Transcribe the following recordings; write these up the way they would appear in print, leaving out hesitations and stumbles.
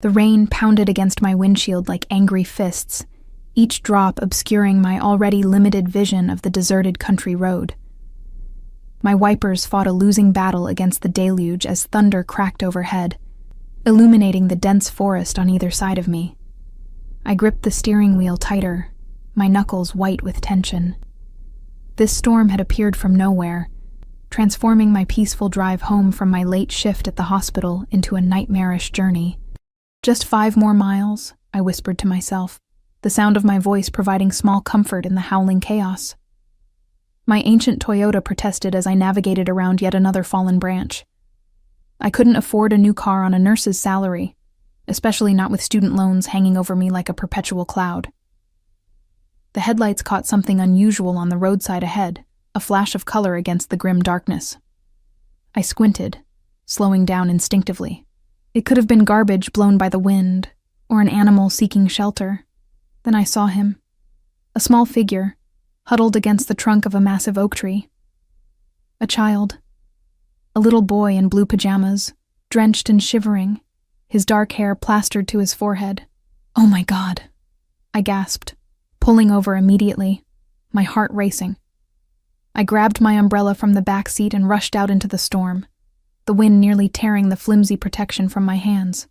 The rain pounded against my windshield like angry fists, each drop obscuring my already limited vision of the deserted country road. My wipers fought a losing battle against the deluge as thunder cracked overhead, illuminating the dense forest on either side of me. I gripped the steering wheel tighter, my knuckles white with tension. This storm had appeared from nowhere, transforming my peaceful drive home from my late shift at the hospital into a nightmarish journey. "Just 5 more miles," I whispered to myself, the sound of my voice providing small comfort in the howling chaos. My ancient Toyota protested as I navigated around yet another fallen branch. I couldn't afford a new car on a nurse's salary, especially not with student loans hanging over me like a perpetual cloud. The headlights caught something unusual on the roadside ahead, a flash of color against the grim darkness. I squinted, slowing down instinctively. It could have been garbage blown by the wind, or an animal seeking shelter. Then I saw him, a small figure, huddled against the trunk of a massive oak tree. A child, a little boy in blue pajamas, drenched and shivering, his dark hair plastered to his forehead. "Oh my God," I gasped, pulling over immediately, my heart racing. I grabbed my umbrella from the back seat and rushed out into the storm, the wind nearly tearing the flimsy protection from my hands.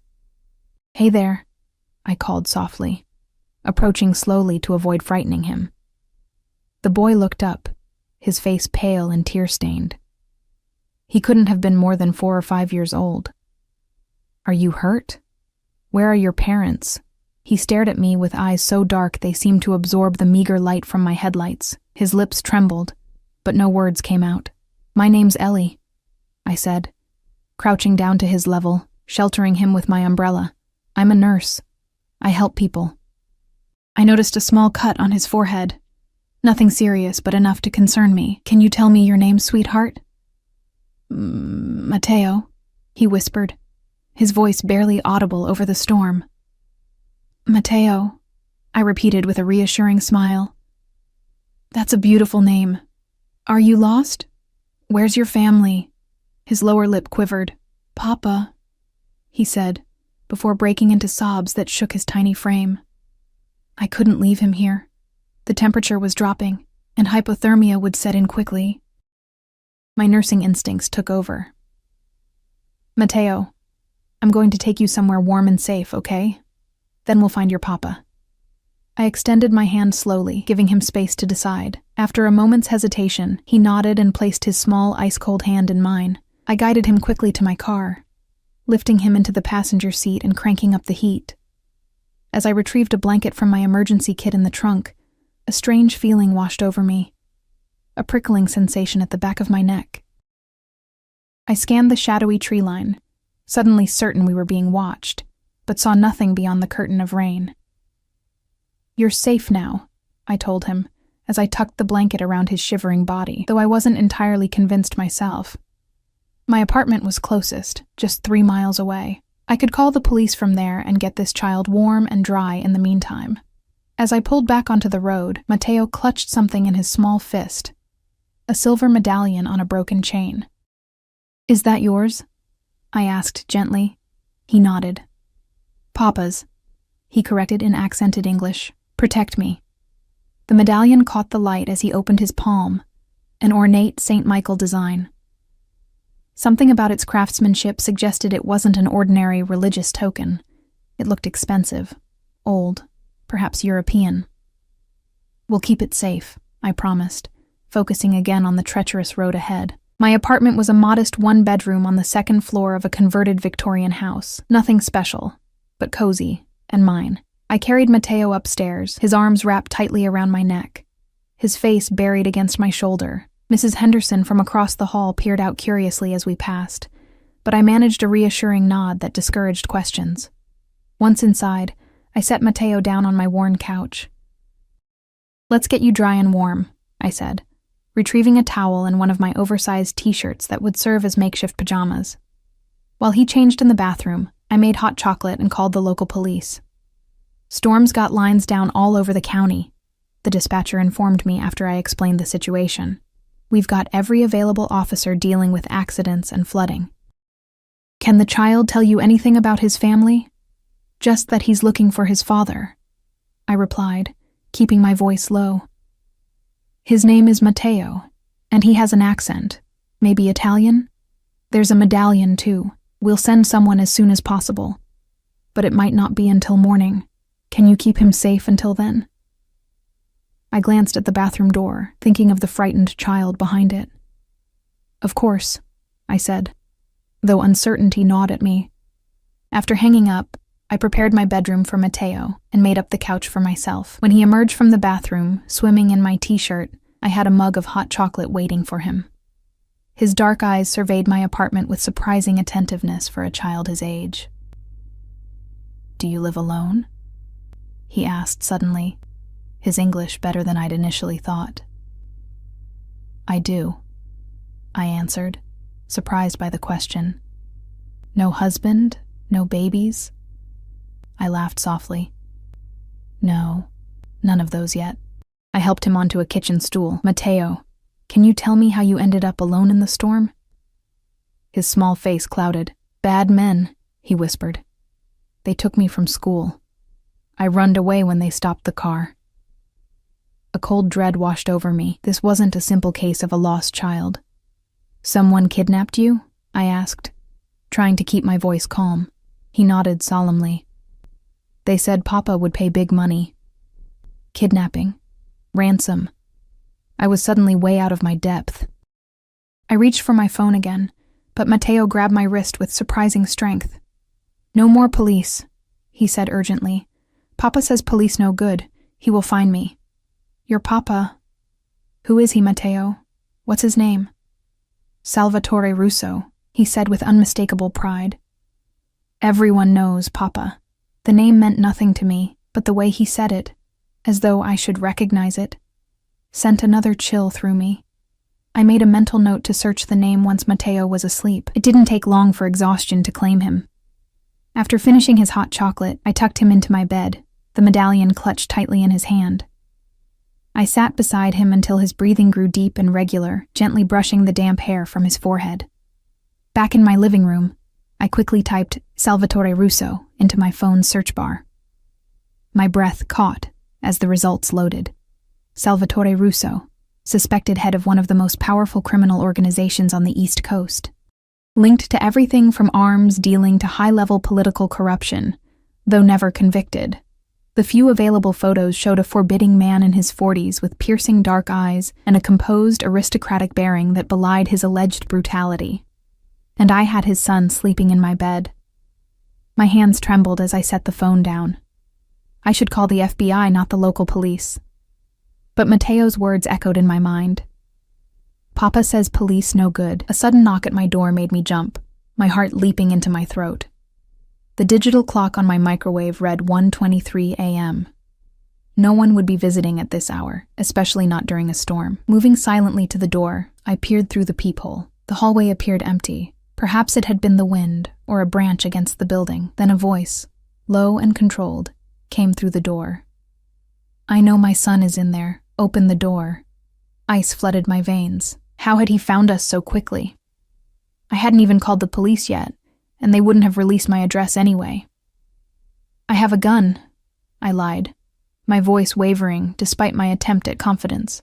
"Hey there," I called softly, approaching slowly to avoid frightening him. The boy looked up, his face pale and tear-stained. He couldn't have been more than 4 or 5 years old. "Are you hurt? Where are your parents?" He stared at me with eyes so dark they seemed to absorb the meager light from my headlights. His lips trembled, but no words came out. "My name's Ellie," I said, crouching down to his level, sheltering him with my umbrella. "I'm a nurse. I help people." I noticed a small cut on his forehead. Nothing serious, but enough to concern me. "Can you tell me your name, sweetheart?" "Matteo," he whispered, his voice barely audible over the storm. "Matteo," I repeated with a reassuring smile. "That's a beautiful name. Are you lost? Where's your family?" His lower lip quivered. "Papa," he said, before breaking into sobs that shook his tiny frame. I couldn't leave him here. The temperature was dropping, and hypothermia would set in quickly. My nursing instincts took over. "Matteo, I'm going to take you somewhere warm and safe, okay? Then we'll find your papa." I extended my hand slowly, giving him space to decide. After a moment's hesitation, he nodded and placed his small, ice-cold hand in mine. I guided him quickly to my car, lifting him into the passenger seat and cranking up the heat. As I retrieved a blanket from my emergency kit in the trunk, a strange feeling washed over me, a prickling sensation at the back of my neck. I scanned the shadowy tree line, suddenly certain we were being watched, but saw nothing beyond the curtain of rain. "You're safe now," I told him, as I tucked the blanket around his shivering body, though I wasn't entirely convinced myself. My apartment was closest, just 3 miles away. I could call the police from there and get this child warm and dry in the meantime. As I pulled back onto the road, Matteo clutched something in his small fist, a silver medallion on a broken chain. "Is that yours?" I asked gently. He nodded. "Papa's," he corrected in accented English. "Protect me." The medallion caught the light as he opened his palm, an ornate St. Michael design. Something about its craftsmanship suggested it wasn't an ordinary religious token. It looked expensive, old, perhaps European. "We'll keep it safe," I promised, focusing again on the treacherous road ahead. My apartment was a modest 1-bedroom on the 2nd floor of a converted Victorian house. Nothing special, but cozy, and mine. I carried Matteo upstairs, his arms wrapped tightly around my neck, his face buried against my shoulder. Mrs. Henderson from across the hall peered out curiously as we passed, but I managed a reassuring nod that discouraged questions. Once inside, I set Matteo down on my worn couch. "Let's get you dry and warm," I said, retrieving a towel and one of my oversized t-shirts that would serve as makeshift pajamas. While he changed in the bathroom, I made hot chocolate and called the local police. "Storm's got lines down all over the county," the dispatcher informed me after I explained the situation. "We've got every available officer dealing with accidents and flooding." "Can the child tell you anything about his family?" Just that he's looking for his father, I replied, keeping my voice low. His name is Matteo, and he has an accent. Maybe Italian? There's a medallion, too. We'll send someone as soon as possible. But it might not be until morning. Can you keep him safe until then? I glanced at the bathroom door, thinking of the frightened child behind it. Of course, I said, though uncertainty gnawed at me. After hanging up, I prepared my bedroom for Matteo and made up the couch for myself. When he emerged from the bathroom, swimming in my t-shirt, I had a mug of hot chocolate waiting for him. His dark eyes surveyed my apartment with surprising attentiveness for a child his age. "Do you live alone?" he asked suddenly, his English better than I'd initially thought. "I do," I answered, surprised by the question. "No husband? No babies?" I laughed softly. "No, none of those yet." I helped him onto a kitchen stool. "Matteo, can you tell me how you ended up alone in the storm?" His small face clouded. "Bad men," he whispered. "They took me from school. I runned away when they stopped the car." A cold dread washed over me. This wasn't a simple case of a lost child. "Someone kidnapped you?" I asked, trying to keep my voice calm. He nodded solemnly. "They said Papa would pay big money." Kidnapping. Ransom. I was suddenly way out of my depth. I reached for my phone again, but Matteo grabbed my wrist with surprising strength. "No more police," he said urgently. "Papa says police no good. He will find me." "Your papa? Who is he, Matteo? What's his name?" "Salvatore Russo," he said with unmistakable pride. Everyone knows Papa. The name meant nothing to me, but the way he said it, as though I should recognize it, sent another chill through me. I made a mental note to search the name once Matteo was asleep. It didn't take long for exhaustion to claim him. After finishing his hot chocolate, I tucked him into my bed, the medallion clutched tightly in his hand. I sat beside him until his breathing grew deep and regular, gently brushing the damp hair from his forehead. Back in my living room, I quickly typed Salvatore Russo into my phone's search bar. My breath caught as the results loaded. Salvatore Russo, suspected head of one of the most powerful criminal organizations on the East Coast. Linked to everything from arms dealing to high-level political corruption, though never convicted. The few available photos showed a forbidding man in his 40s with piercing dark eyes and a composed, aristocratic bearing that belied his alleged brutality. And I had his son sleeping in my bed. My hands trembled as I set the phone down. I should call the FBI, not the local police. But Matteo's words echoed in my mind. "Papa says police no good." A sudden knock at my door made me jump, my heart leaping into my throat. The digital clock on my microwave read 1:23 a.m. No one would be visiting at this hour, especially not during a storm. Moving silently to the door, I peered through the peephole. The hallway appeared empty. Perhaps it had been the wind, or a branch against the building. Then a voice, low and controlled, came through the door. "I know my son is in there. Open the door." Ice flooded my veins. How had he found us so quickly? I hadn't even called the police yet, and they wouldn't have released my address anyway. "I have a gun," I lied, my voice wavering despite my attempt at confidence.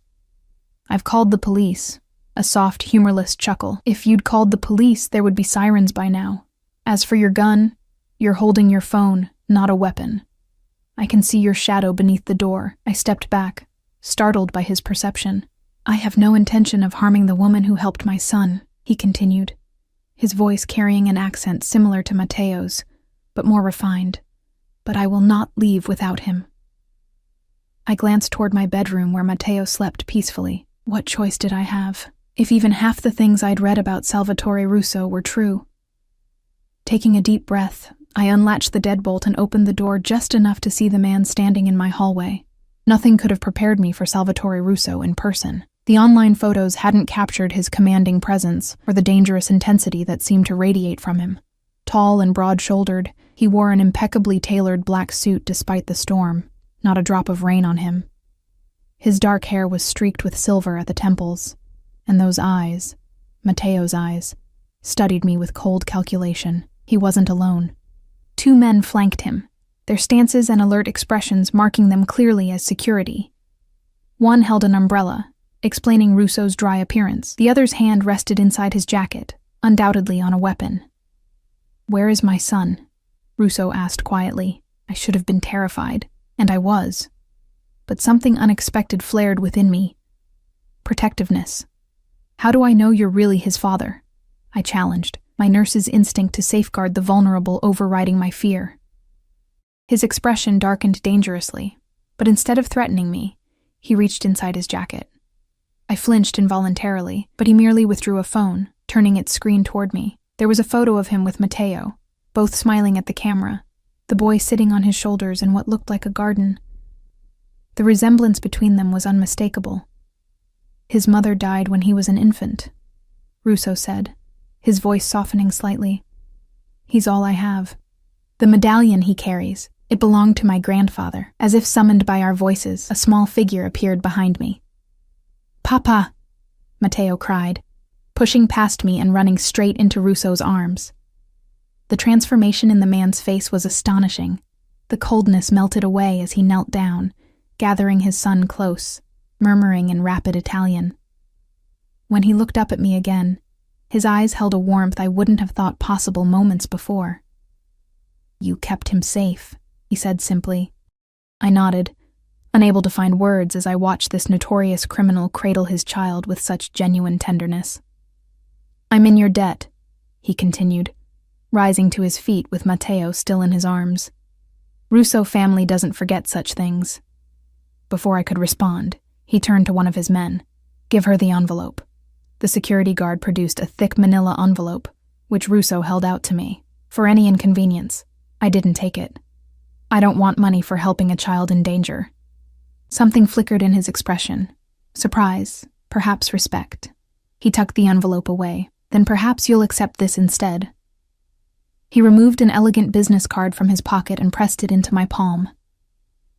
"I've called the police." A soft, humorless chuckle. "If you'd called the police, there would be sirens by now. As for your gun, you're holding your phone, not a weapon. I can see your shadow beneath the door." I stepped back, startled by his perception. "I have no intention of harming the woman who helped my son," he continued, his voice carrying an accent similar to Matteo's, but more refined. "But I will not leave without him." I glanced toward my bedroom where Matteo slept peacefully. What choice did I have? If even half the things I'd read about Salvatore Russo were true. Taking a deep breath, I unlatched the deadbolt and opened the door just enough to see the man standing in my hallway. Nothing could have prepared me for Salvatore Russo in person. The online photos hadn't captured his commanding presence or the dangerous intensity that seemed to radiate from him. Tall and broad-shouldered, he wore an impeccably tailored black suit despite the storm, not a drop of rain on him. His dark hair was streaked with silver at the temples, and those eyes, Matteo's eyes, studied me with cold calculation. He wasn't alone. Two men flanked him, their stances and alert expressions marking them clearly as security. One held an umbrella, explaining Russo's dry appearance. The other's hand rested inside his jacket, undoubtedly on a weapon. "Where is my son?" Russo asked quietly. I should have been terrified, and I was. But something unexpected flared within me. Protectiveness. "How do I know you're really his father?" I challenged, my nurse's instinct to safeguard the vulnerable overriding my fear. His expression darkened dangerously, but instead of threatening me, he reached inside his jacket. I flinched involuntarily, but he merely withdrew a phone, turning its screen toward me. There was a photo of him with Matteo, both smiling at the camera, the boy sitting on his shoulders in what looked like a garden. The resemblance between them was unmistakable. "His mother died when he was an infant," Russo said, his voice softening slightly. "He's all I have. The medallion he carries, it belonged to my grandfather." As if summoned by our voices, a small figure appeared behind me. "Papa!" Matteo cried, pushing past me and running straight into Russo's arms. The transformation in the man's face was astonishing. The coldness melted away as he knelt down, gathering his son close, murmuring in rapid Italian. When he looked up at me again, his eyes held a warmth I wouldn't have thought possible moments before. "You kept him safe," he said simply. I nodded, unable to find words as I watched this notorious criminal cradle his child with such genuine tenderness. "I'm in your debt," he continued, rising to his feet with Matteo still in his arms. "Russo family doesn't forget such things." Before I could respond, he turned to one of his men. "Give her the envelope." The security guard produced a thick manila envelope, which Russo held out to me. For any inconvenience, I didn't take it. "I don't want money for helping a child in danger." Something flickered in his expression. Surprise, perhaps respect. He tucked the envelope away. "Then perhaps you'll accept this instead." He removed an elegant business card from his pocket and pressed it into my palm.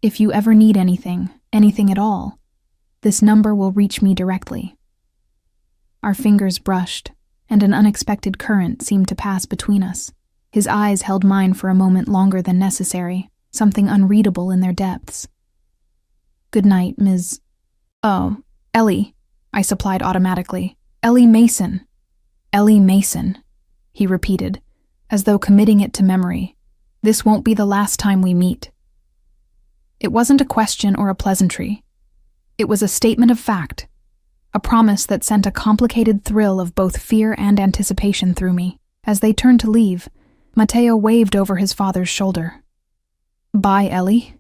"If you ever need anything at all, this number will reach me directly." Our fingers brushed, and an unexpected current seemed to pass between us. His eyes held mine for a moment longer than necessary, something unreadable in their depths. "Good night, Ms. Oh, Ellie," I supplied automatically. "Ellie Mason." "Ellie Mason," he repeated, as though committing it to memory. "This won't be the last time we meet." It wasn't a question or a pleasantry. It was a statement of fact, a promise that sent a complicated thrill of both fear and anticipation through me. As they turned to leave, Matteo waved over his father's shoulder. "Bye, Ellie,"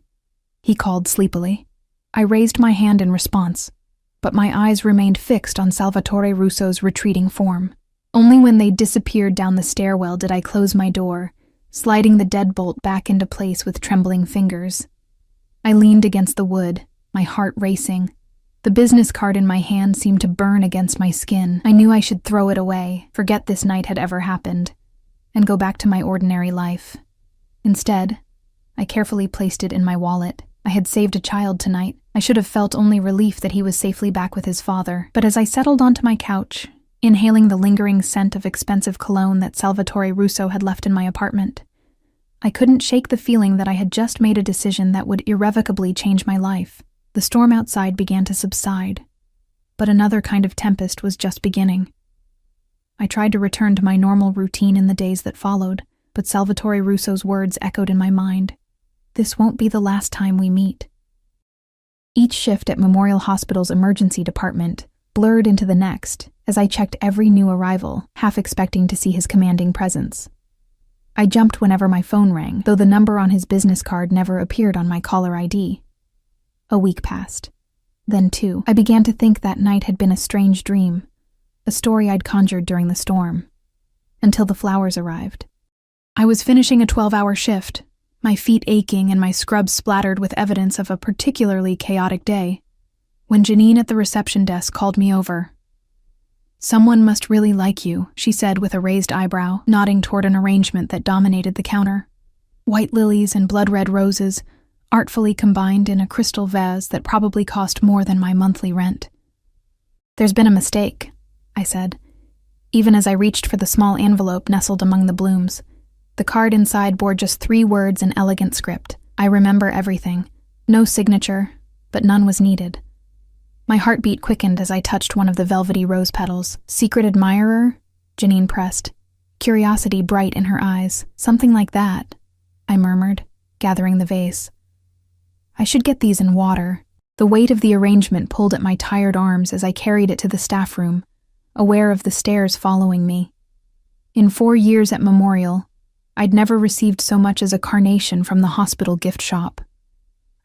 he called sleepily. I raised my hand in response, but my eyes remained fixed on Salvatore Russo's retreating form. Only when they disappeared down the stairwell did I close my door, sliding the deadbolt back into place with trembling fingers. I leaned against the wood, my heart racing. The business card in my hand seemed to burn against my skin. I knew I should throw it away, forget this night had ever happened, and go back to my ordinary life. Instead, I carefully placed it in my wallet. I had saved a child tonight. I should have felt only relief that he was safely back with his father. But as I settled onto my couch, inhaling the lingering scent of expensive cologne that Salvatore Russo had left in my apartment, I couldn't shake the feeling that I had just made a decision that would irrevocably change my life. The storm outside began to subside, but another kind of tempest was just beginning. I tried to return to my normal routine in the days that followed, but Salvatore Russo's words echoed in my mind. "This won't be the last time we meet." Each shift at Memorial Hospital's emergency department blurred into the next as I checked every new arrival, half expecting to see his commanding presence. I jumped whenever my phone rang, though the number on his business card never appeared on my caller ID. A week passed. Then, too, I began to think that night had been a strange dream, a story I'd conjured during the storm, until the flowers arrived. I was finishing a 12-hour shift, my feet aching and my scrubs splattered with evidence of a particularly chaotic day, when Janine at the reception desk called me over. "Someone must really like you," she said with a raised eyebrow, nodding toward an arrangement that dominated the counter. White lilies and blood-red roses, artfully combined in a crystal vase that probably cost more than my monthly rent. "There's been a mistake," I said, even as I reached for the small envelope nestled among the blooms. The card inside bore just 3 words in elegant script. I remember everything. No signature, but none was needed. My heartbeat quickened as I touched one of the velvety rose petals. Secret admirer? Janine pressed, curiosity bright in her eyes. Something like that, I murmured, gathering the vase. I should get these in water. The weight of the arrangement pulled at my tired arms as I carried it to the staff room, aware of the stares following me. In 4 years at Memorial, I'd never received so much as a carnation from the hospital gift shop.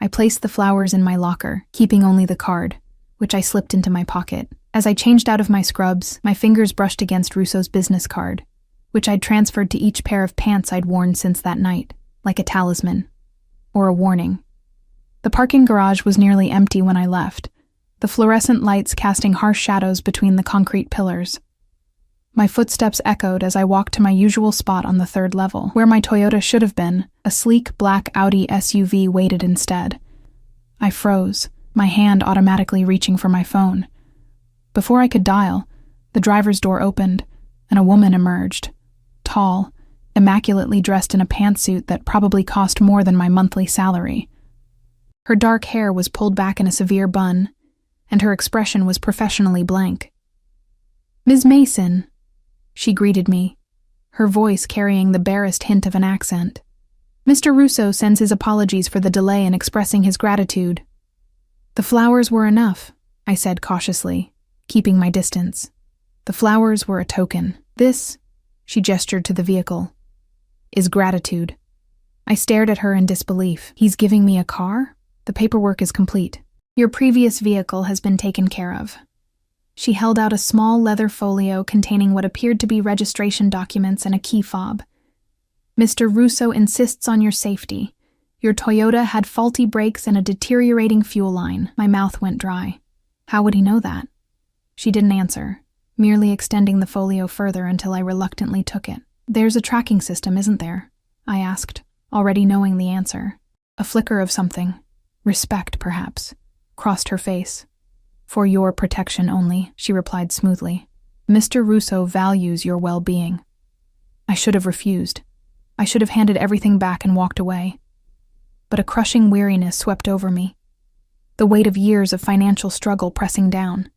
I placed the flowers in my locker, keeping only the card, which I slipped into my pocket. As I changed out of my scrubs, my fingers brushed against Russo's business card, which I'd transferred to each pair of pants I'd worn since that night, like a talisman, or a warning. The parking garage was nearly empty when I left, the fluorescent lights casting harsh shadows between the concrete pillars. My footsteps echoed as I walked to my usual spot on the 3rd level. Where my Toyota should have been, a sleek black Audi SUV waited instead. I froze, my hand automatically reaching for my phone. Before I could dial, the driver's door opened, and a woman emerged. Tall, immaculately dressed in a pantsuit that probably cost more than my monthly salary. Her dark hair was pulled back in a severe bun, and her expression was professionally blank. "Ms. Mason," she greeted me, her voice carrying the barest hint of an accent. "Mr. Russo sends his apologies for the delay in expressing his gratitude." "The flowers were enough," I said cautiously, keeping my distance. "The flowers were a token. This," she gestured to the vehicle, "is gratitude." I stared at her in disbelief. "He's giving me a car? The paperwork is complete. Your previous vehicle has been taken care of." She held out a small leather folio containing what appeared to be registration documents and a key fob. "Mr. Russo insists on your safety. Your Toyota had faulty brakes and a deteriorating fuel line." My mouth went dry. How would he know that? She didn't answer, merely extending the folio further until I reluctantly took it. "There's a tracking system, isn't there?" I asked, already knowing the answer. A flicker of something, respect perhaps, crossed her face. "For your protection only," she replied smoothly. "Mr. Russo values your well-being." I should have refused. I should have handed everything back and walked away. But a crushing weariness swept over me, the weight of years of financial struggle pressing down.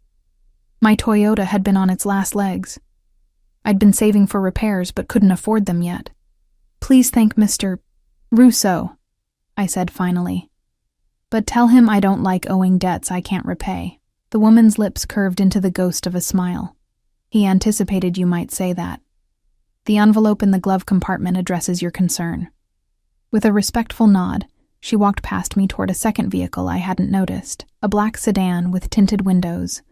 My Toyota had been on its last legs. I'd been saving for repairs but couldn't afford them yet. "Please thank Mr. Russo," I said finally. "But tell him I don't like owing debts I can't repay." The woman's lips curved into the ghost of a smile. "He anticipated you might say that. The envelope in the glove compartment addresses your concern." With a respectful nod, she walked past me toward a second vehicle I hadn't noticed, a black sedan with tinted windows,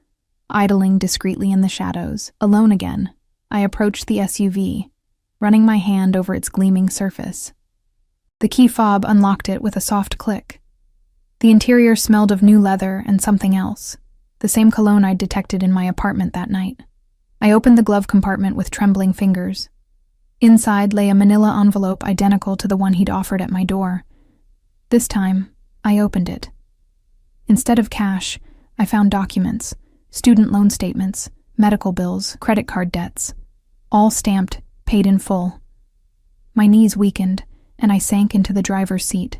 idling discreetly in the shadows. Alone again, I approached the SUV, running my hand over its gleaming surface. The key fob unlocked it with a soft click. The interior smelled of new leather and something else, the same cologne I'd detected in my apartment that night. I opened the glove compartment with trembling fingers. Inside lay a manila envelope identical to the one he'd offered at my door. This time, I opened it. Instead of cash, I found documents, student loan statements, medical bills, credit card debts, all stamped, paid in full. My knees weakened, and I sank into the driver's seat.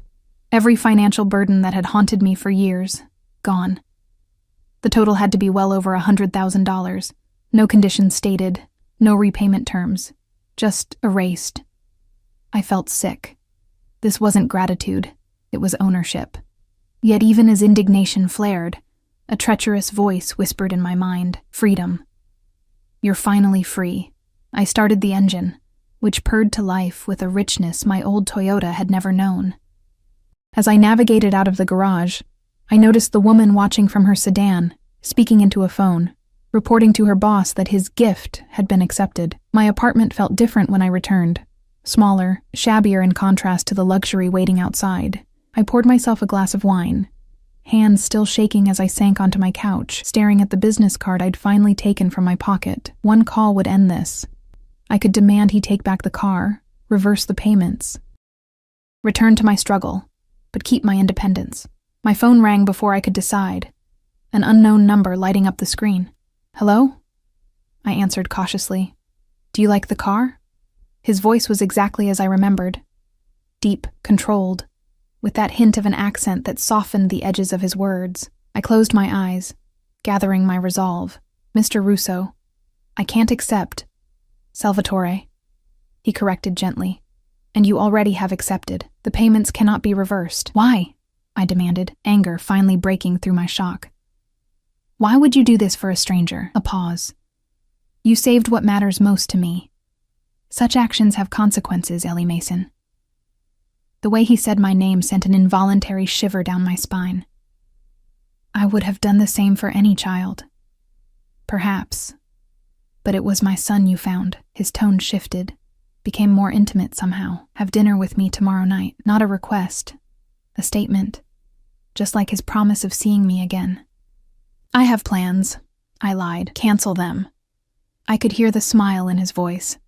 Every financial burden that had haunted me for years, gone. The total had to be well over $100,000. No conditions stated, no repayment terms, just erased. I felt sick. This wasn't gratitude, it was ownership. Yet even as indignation flared, a treacherous voice whispered in my mind, "Freedom. You're finally free." I started the engine, which purred to life with a richness my old Toyota had never known. As I navigated out of the garage, I noticed the woman watching from her sedan, speaking into a phone, reporting to her boss that his gift had been accepted. My apartment felt different when I returned, smaller, shabbier in contrast to the luxury waiting outside. I poured myself a glass of wine, hands still shaking as I sank onto my couch, staring at the business card I'd finally taken from my pocket. One call would end this. I could demand he take back the car, reverse the payments, return to my struggle, but keep my independence. My phone rang before I could decide, an unknown number lighting up the screen. "Hello?" I answered cautiously. "Do you like the car?" His voice was exactly as I remembered. Deep, controlled, with that hint of an accent that softened the edges of his words. I closed my eyes, gathering my resolve. "Mr. Russo, I can't accept." "Salvatore," he corrected gently. "And you already have accepted. The payments cannot be reversed." "Why?" I demanded, anger finally breaking through my shock. "Why would you do this for a stranger?" A pause. "You saved what matters most to me. Such actions have consequences, Ellie Mason." The way he said my name sent an involuntary shiver down my spine. I would have done the same for any child. Perhaps. But it was my son you found. His tone shifted, became more intimate somehow. "Have dinner with me tomorrow night." Not a request, a statement, just like his promise of seeing me again. "I have plans," I lied. "Cancel them." I could hear the smile in his voice.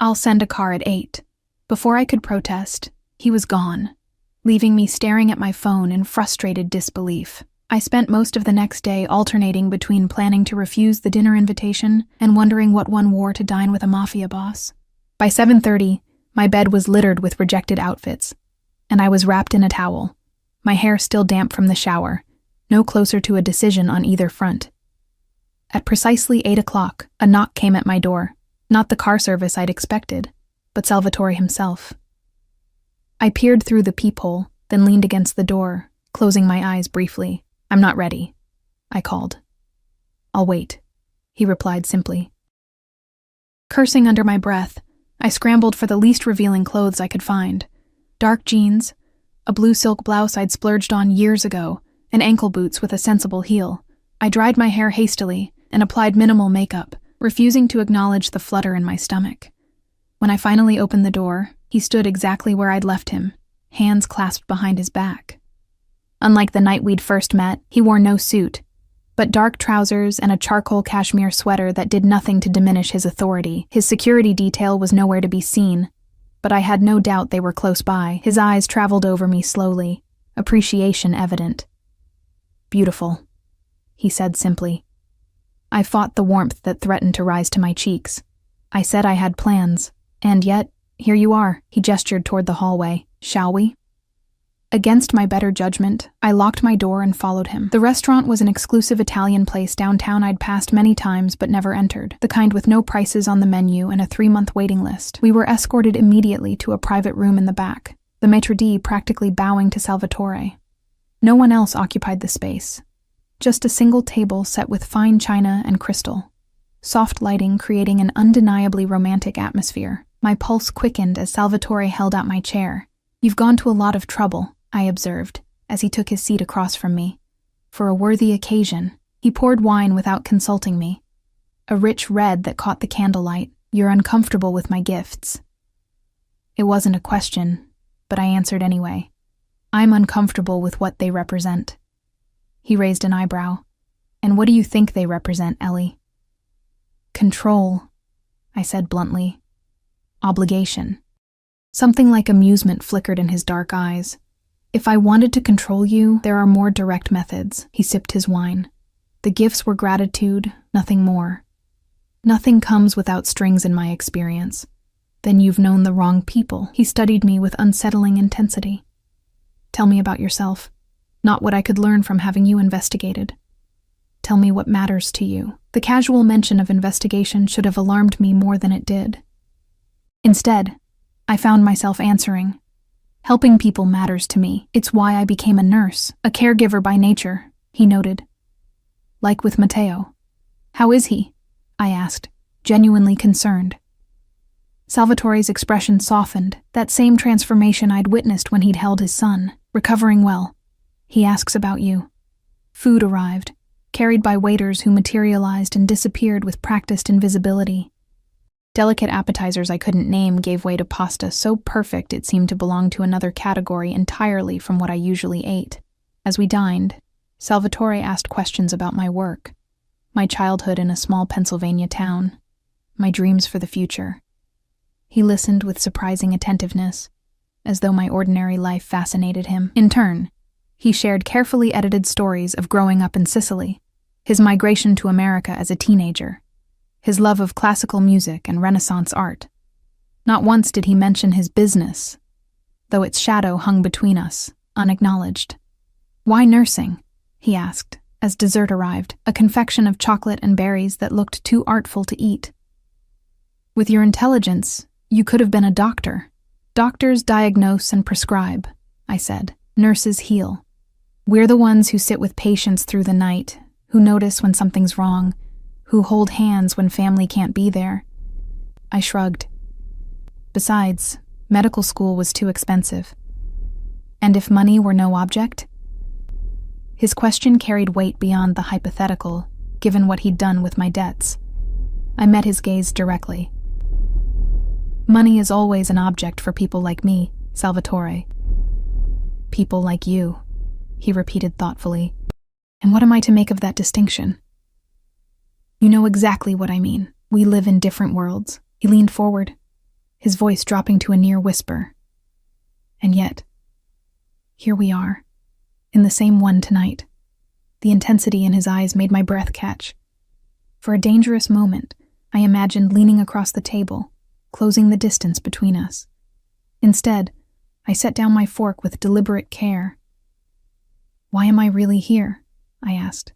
"I'll send a car at 8. Before I could protest, he was gone, leaving me staring at my phone in frustrated disbelief. I spent most of the next day alternating between planning to refuse the dinner invitation and wondering what one wore to dine with a Mafia boss. By 7:30, my bed was littered with rejected outfits, and I was wrapped in a towel, my hair still damp from the shower, no closer to a decision on either front. At precisely 8 o'clock, a knock came at my door, not the car service I'd expected, but Salvatore himself. I peered through the peephole, then leaned against the door, closing my eyes briefly. "I'm not ready," I called. "I'll wait," he replied simply. Cursing under my breath, I scrambled for the least revealing clothes I could find. Dark jeans, a blue silk blouse I'd splurged on years ago, and ankle boots with a sensible heel. I dried my hair hastily and applied minimal makeup, refusing to acknowledge the flutter in my stomach. When I finally opened the door, he stood exactly where I'd left him, hands clasped behind his back. Unlike the night we'd first met, he wore no suit, but dark trousers and a charcoal cashmere sweater that did nothing to diminish his authority. His security detail was nowhere to be seen, but I had no doubt they were close by. His eyes traveled over me slowly, appreciation evident. "Beautiful," he said simply. I fought the warmth that threatened to rise to my cheeks. I said I had plans, and yet, here you are. He gestured toward the hallway. "Shall we?" Against my better judgment, I locked my door and followed him. The restaurant was an exclusive Italian place downtown I'd passed many times but never entered, the kind with no prices on the menu and a 3-month waiting list. We were escorted immediately to a private room in the back, the maitre d' practically bowing to Salvatore. No one else occupied the space. Just a single table set with fine china and crystal, soft lighting creating an undeniably romantic atmosphere. My pulse quickened as Salvatore held out my chair. "You've gone to a lot of trouble," I observed, as he took his seat across from me. "For a worthy occasion." He poured wine without consulting me, a rich red that caught the candlelight. "You're uncomfortable with my gifts." It wasn't a question, but I answered anyway. "I'm uncomfortable with what they represent." He raised an eyebrow. "And what do you think they represent, Ellie?" "Control," I said bluntly. "Obligation." Something like amusement flickered in his dark eyes. "If I wanted to control you, there are more direct methods." He sipped his wine. "The gifts were gratitude, nothing more. Nothing comes without strings in my experience." "Then you've known the wrong people." He studied me with unsettling intensity. "Tell me about yourself. Not what I could learn from having you investigated. Tell me what matters to you." The casual mention of investigation should have alarmed me more than it did. Instead, I found myself answering, "Helping people matters to me. It's why I became a nurse, a caregiver by nature," he noted. "Like with Matteo." "How is he?" I asked, genuinely concerned. Salvatore's expression softened, that same transformation I'd witnessed when he'd held his son. "Recovering well. He asks about you." Food arrived, carried by waiters who materialized and disappeared with practiced invisibility. Delicate appetizers I couldn't name gave way to pasta so perfect it seemed to belong to another category entirely from what I usually ate. As we dined, Salvatore asked questions about my work, my childhood in a small Pennsylvania town, my dreams for the future. He listened with surprising attentiveness, as though my ordinary life fascinated him. In turn, he shared carefully edited stories of growing up in Sicily, his migration to America as a teenager, his love of classical music and Renaissance art. Not once did he mention his business, though its shadow hung between us, unacknowledged. "Why nursing?" he asked, as dessert arrived, a confection of chocolate and berries that looked too artful to eat. "With your intelligence, you could have been a doctor." "Doctors diagnose and prescribe," I said. "Nurses heal. We're the ones who sit with patients through the night, who notice when something's wrong, who hold hands when family can't be there." I shrugged. Besides, medical school was too expensive. And if money were no object? His question carried weight beyond the hypothetical, given what he'd done with my debts. I met his gaze directly. "Money is always an object for people like me, Salvatore." "People like you," he repeated thoughtfully. "And what am I to make of that distinction?" "You know exactly what I mean. We live in different worlds." He leaned forward, his voice dropping to a near whisper. "And yet, here we are, in the same one tonight." The intensity in his eyes made my breath catch. For a dangerous moment, I imagined leaning across the table, closing the distance between us. Instead, I set down my fork with deliberate care. "Why am I really here?" I asked.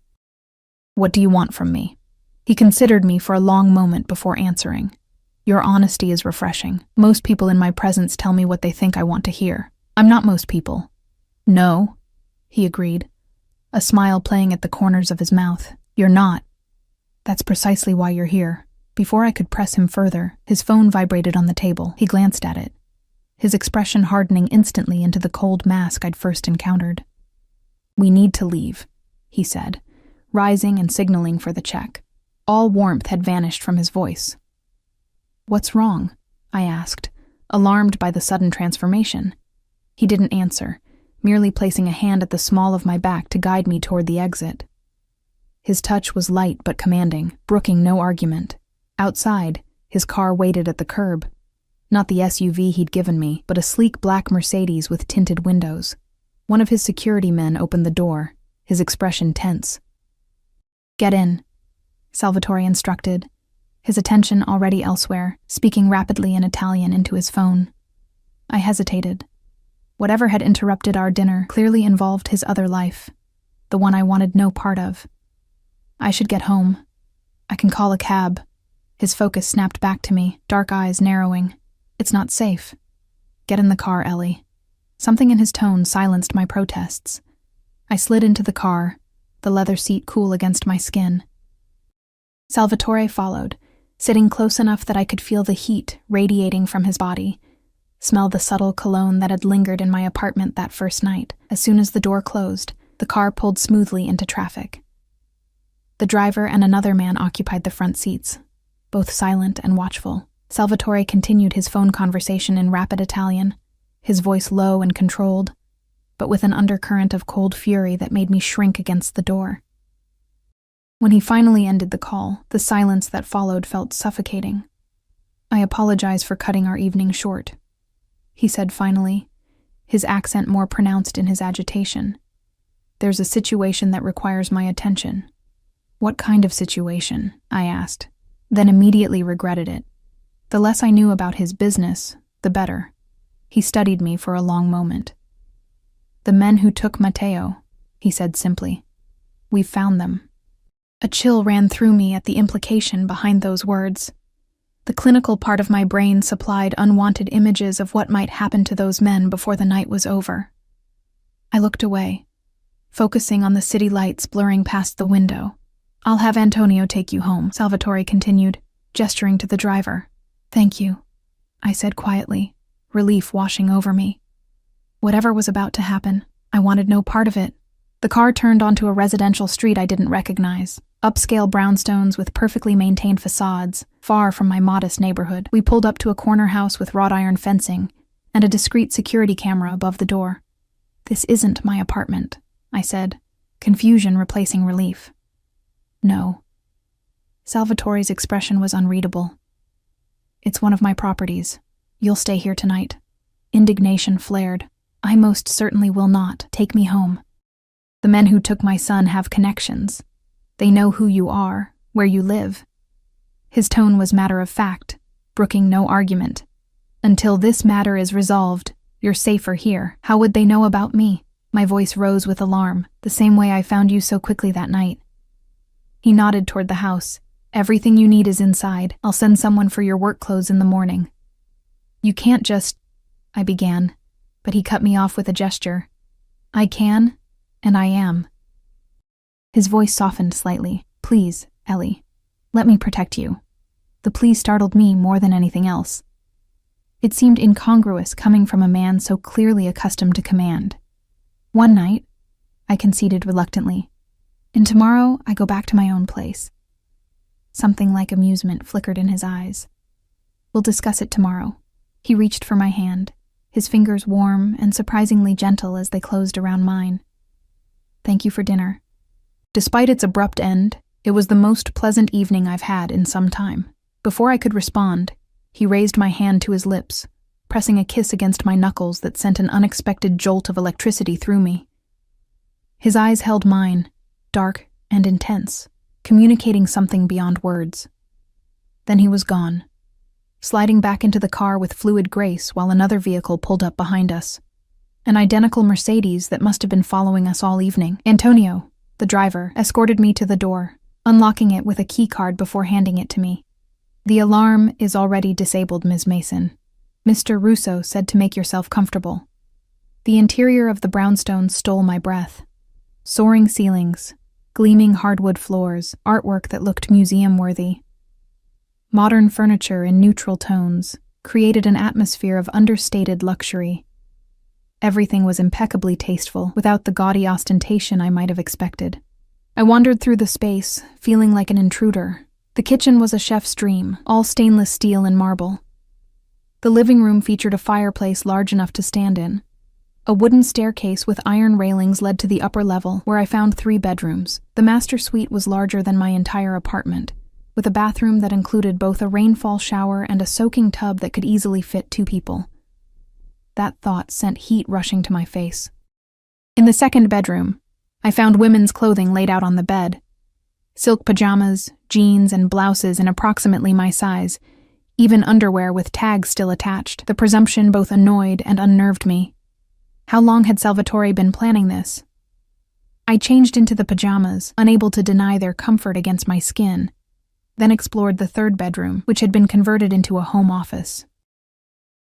"What do you want from me?" He considered me for a long moment before answering. "Your honesty is refreshing. Most people in my presence tell me what they think I want to hear. I'm not most people." "No," he agreed, a smile playing at the corners of his mouth. "You're not. That's precisely why you're here." Before I could press him further, his phone vibrated on the table. He glanced at it, his expression hardening instantly into the cold mask I'd first encountered. "We need to leave," he said, rising and signaling for the check. All warmth had vanished from his voice. "What's wrong?" I asked, alarmed by the sudden transformation. He didn't answer, merely placing a hand at the small of my back to guide me toward the exit. His touch was light but commanding, brooking no argument. Outside, his car waited at the curb. Not the SUV he'd given me, but a sleek black Mercedes with tinted windows. One of his security men opened the door, his expression tense. "Get in," Salvatore instructed, his attention already elsewhere, speaking rapidly in Italian into his phone. I hesitated. Whatever had interrupted our dinner clearly involved his other life, the one I wanted no part of. "I should get home. I can call a cab." His focus snapped back to me, dark eyes narrowing. "It's not safe." "Get in the car, Ellie." Something in his tone silenced my protests. I slid into the car, the leather seat cool against my skin. Salvatore followed, sitting close enough that I could feel the heat radiating from his body, smell the subtle cologne that had lingered in my apartment that first night. As soon as the door closed, the car pulled smoothly into traffic. The driver and another man occupied the front seats, both silent and watchful. Salvatore continued his phone conversation in rapid Italian, his voice low and controlled, but with an undercurrent of cold fury that made me shrink against the door. When he finally ended the call, the silence that followed felt suffocating. "I apologize for cutting our evening short," he said finally, his accent more pronounced in his agitation. "There's a situation that requires my attention." "What kind of situation?" I asked, then immediately regretted it. The less I knew about his business, the better. He studied me for a long moment. "The men who took Matteo," he said simply. "We've found them." A chill ran through me at the implication behind those words. The clinical part of my brain supplied unwanted images of what might happen to those men before the night was over. I looked away, focusing on the city lights blurring past the window. "I'll have Antonio take you home," Salvatore continued, gesturing to the driver. "Thank you," I said quietly, relief washing over me. Whatever was about to happen, I wanted no part of it. The car turned onto a residential street I didn't recognize. Upscale brownstones with perfectly maintained facades, far from my modest neighborhood. We pulled up to a corner house with wrought iron fencing and a discreet security camera above the door. "This isn't my apartment," I said, confusion replacing relief. "No." Salvatore's expression was unreadable. "It's one of my properties. You'll stay here tonight." Indignation flared. "I most certainly will not. Take me home. The men who took my son have connections. They know who you are, where you live." His tone was matter of fact, brooking no argument. Until this matter is resolved, you're safer here. How would they know about me? My voice rose with alarm, the same way I found you so quickly that night. He nodded toward the house. Everything you need is inside. I'll send someone for your work clothes in the morning. You can't just... I began, but he cut me off with a gesture. I can, and I am. His voice softened slightly. Please, Ellie, let me protect you. The plea startled me more than anything else. It seemed incongruous coming from a man so clearly accustomed to command. One night, I conceded reluctantly, and tomorrow I go back to my own place. Something like amusement flickered in his eyes. We'll discuss it tomorrow. He reached for my hand, his fingers warm and surprisingly gentle as they closed around mine. Thank you for dinner. Despite its abrupt end, it was the most pleasant evening I've had in some time. Before I could respond, he raised my hand to his lips, pressing a kiss against my knuckles that sent an unexpected jolt of electricity through me. His eyes held mine, dark and intense, communicating something beyond words. Then he was gone, sliding back into the car with fluid grace while another vehicle pulled up behind us. An identical Mercedes that must have been following us all evening. Antonio, the driver, escorted me to the door, unlocking it with a key card before handing it to me. The alarm is already disabled, Ms. Mason. Mr. Russo said to make yourself comfortable. The interior of the brownstone stole my breath. Soaring ceilings, gleaming hardwood floors, artwork that looked museum-worthy. Modern furniture in neutral tones created an atmosphere of understated luxury. Everything was impeccably tasteful, without the gaudy ostentation I might have expected. I wandered through the space, feeling like an intruder. The kitchen was a chef's dream, all stainless steel and marble. The living room featured a fireplace large enough to stand in. A wooden staircase with iron railings led to the upper level, where I found 3 bedrooms. The master suite was larger than my entire apartment, with a bathroom that included both a rainfall shower and a soaking tub that could easily fit 2 people. That thought sent heat rushing to my face. In the second bedroom, I found women's clothing laid out on the bed. Silk pajamas, jeans, and blouses in approximately my size, even underwear with tags still attached. The presumption both annoyed and unnerved me. How long had Salvatore been planning this? I changed into the pajamas, unable to deny their comfort against my skin, then explored the third bedroom, which had been converted into a home office.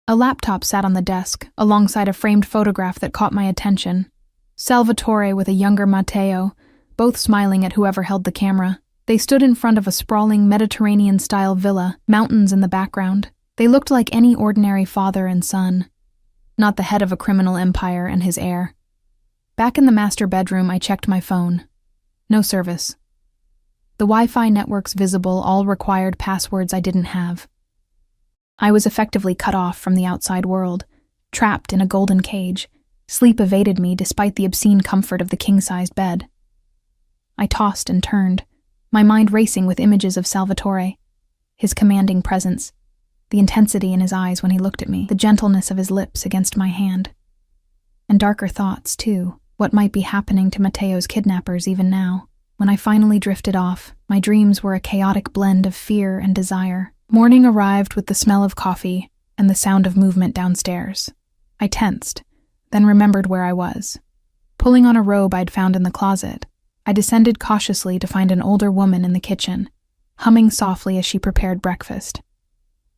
A laptop sat on the desk, alongside a framed photograph that caught my attention. Salvatore with a younger Matteo, both smiling at whoever held the camera. They stood in front of a sprawling Mediterranean-style villa, mountains in the background. They looked like any ordinary father and son, not the head of a criminal empire and his heir. Back in the master bedroom, I checked my phone. No service. The Wi-Fi networks visible all required passwords I didn't have. I was effectively cut off from the outside world, trapped in a golden cage. Sleep evaded me despite the obscene comfort of the king-sized bed. I tossed and turned, my mind racing with images of Salvatore, his commanding presence, the intensity in his eyes when he looked at me, the gentleness of his lips against my hand. And darker thoughts, too, what might be happening to Matteo's kidnappers even now. When I finally drifted off, my dreams were a chaotic blend of fear and desire. Morning arrived with the smell of coffee and the sound of movement downstairs. I tensed, then remembered where I was. Pulling on a robe I'd found in the closet, I descended cautiously to find an older woman in the kitchen, humming softly as she prepared breakfast.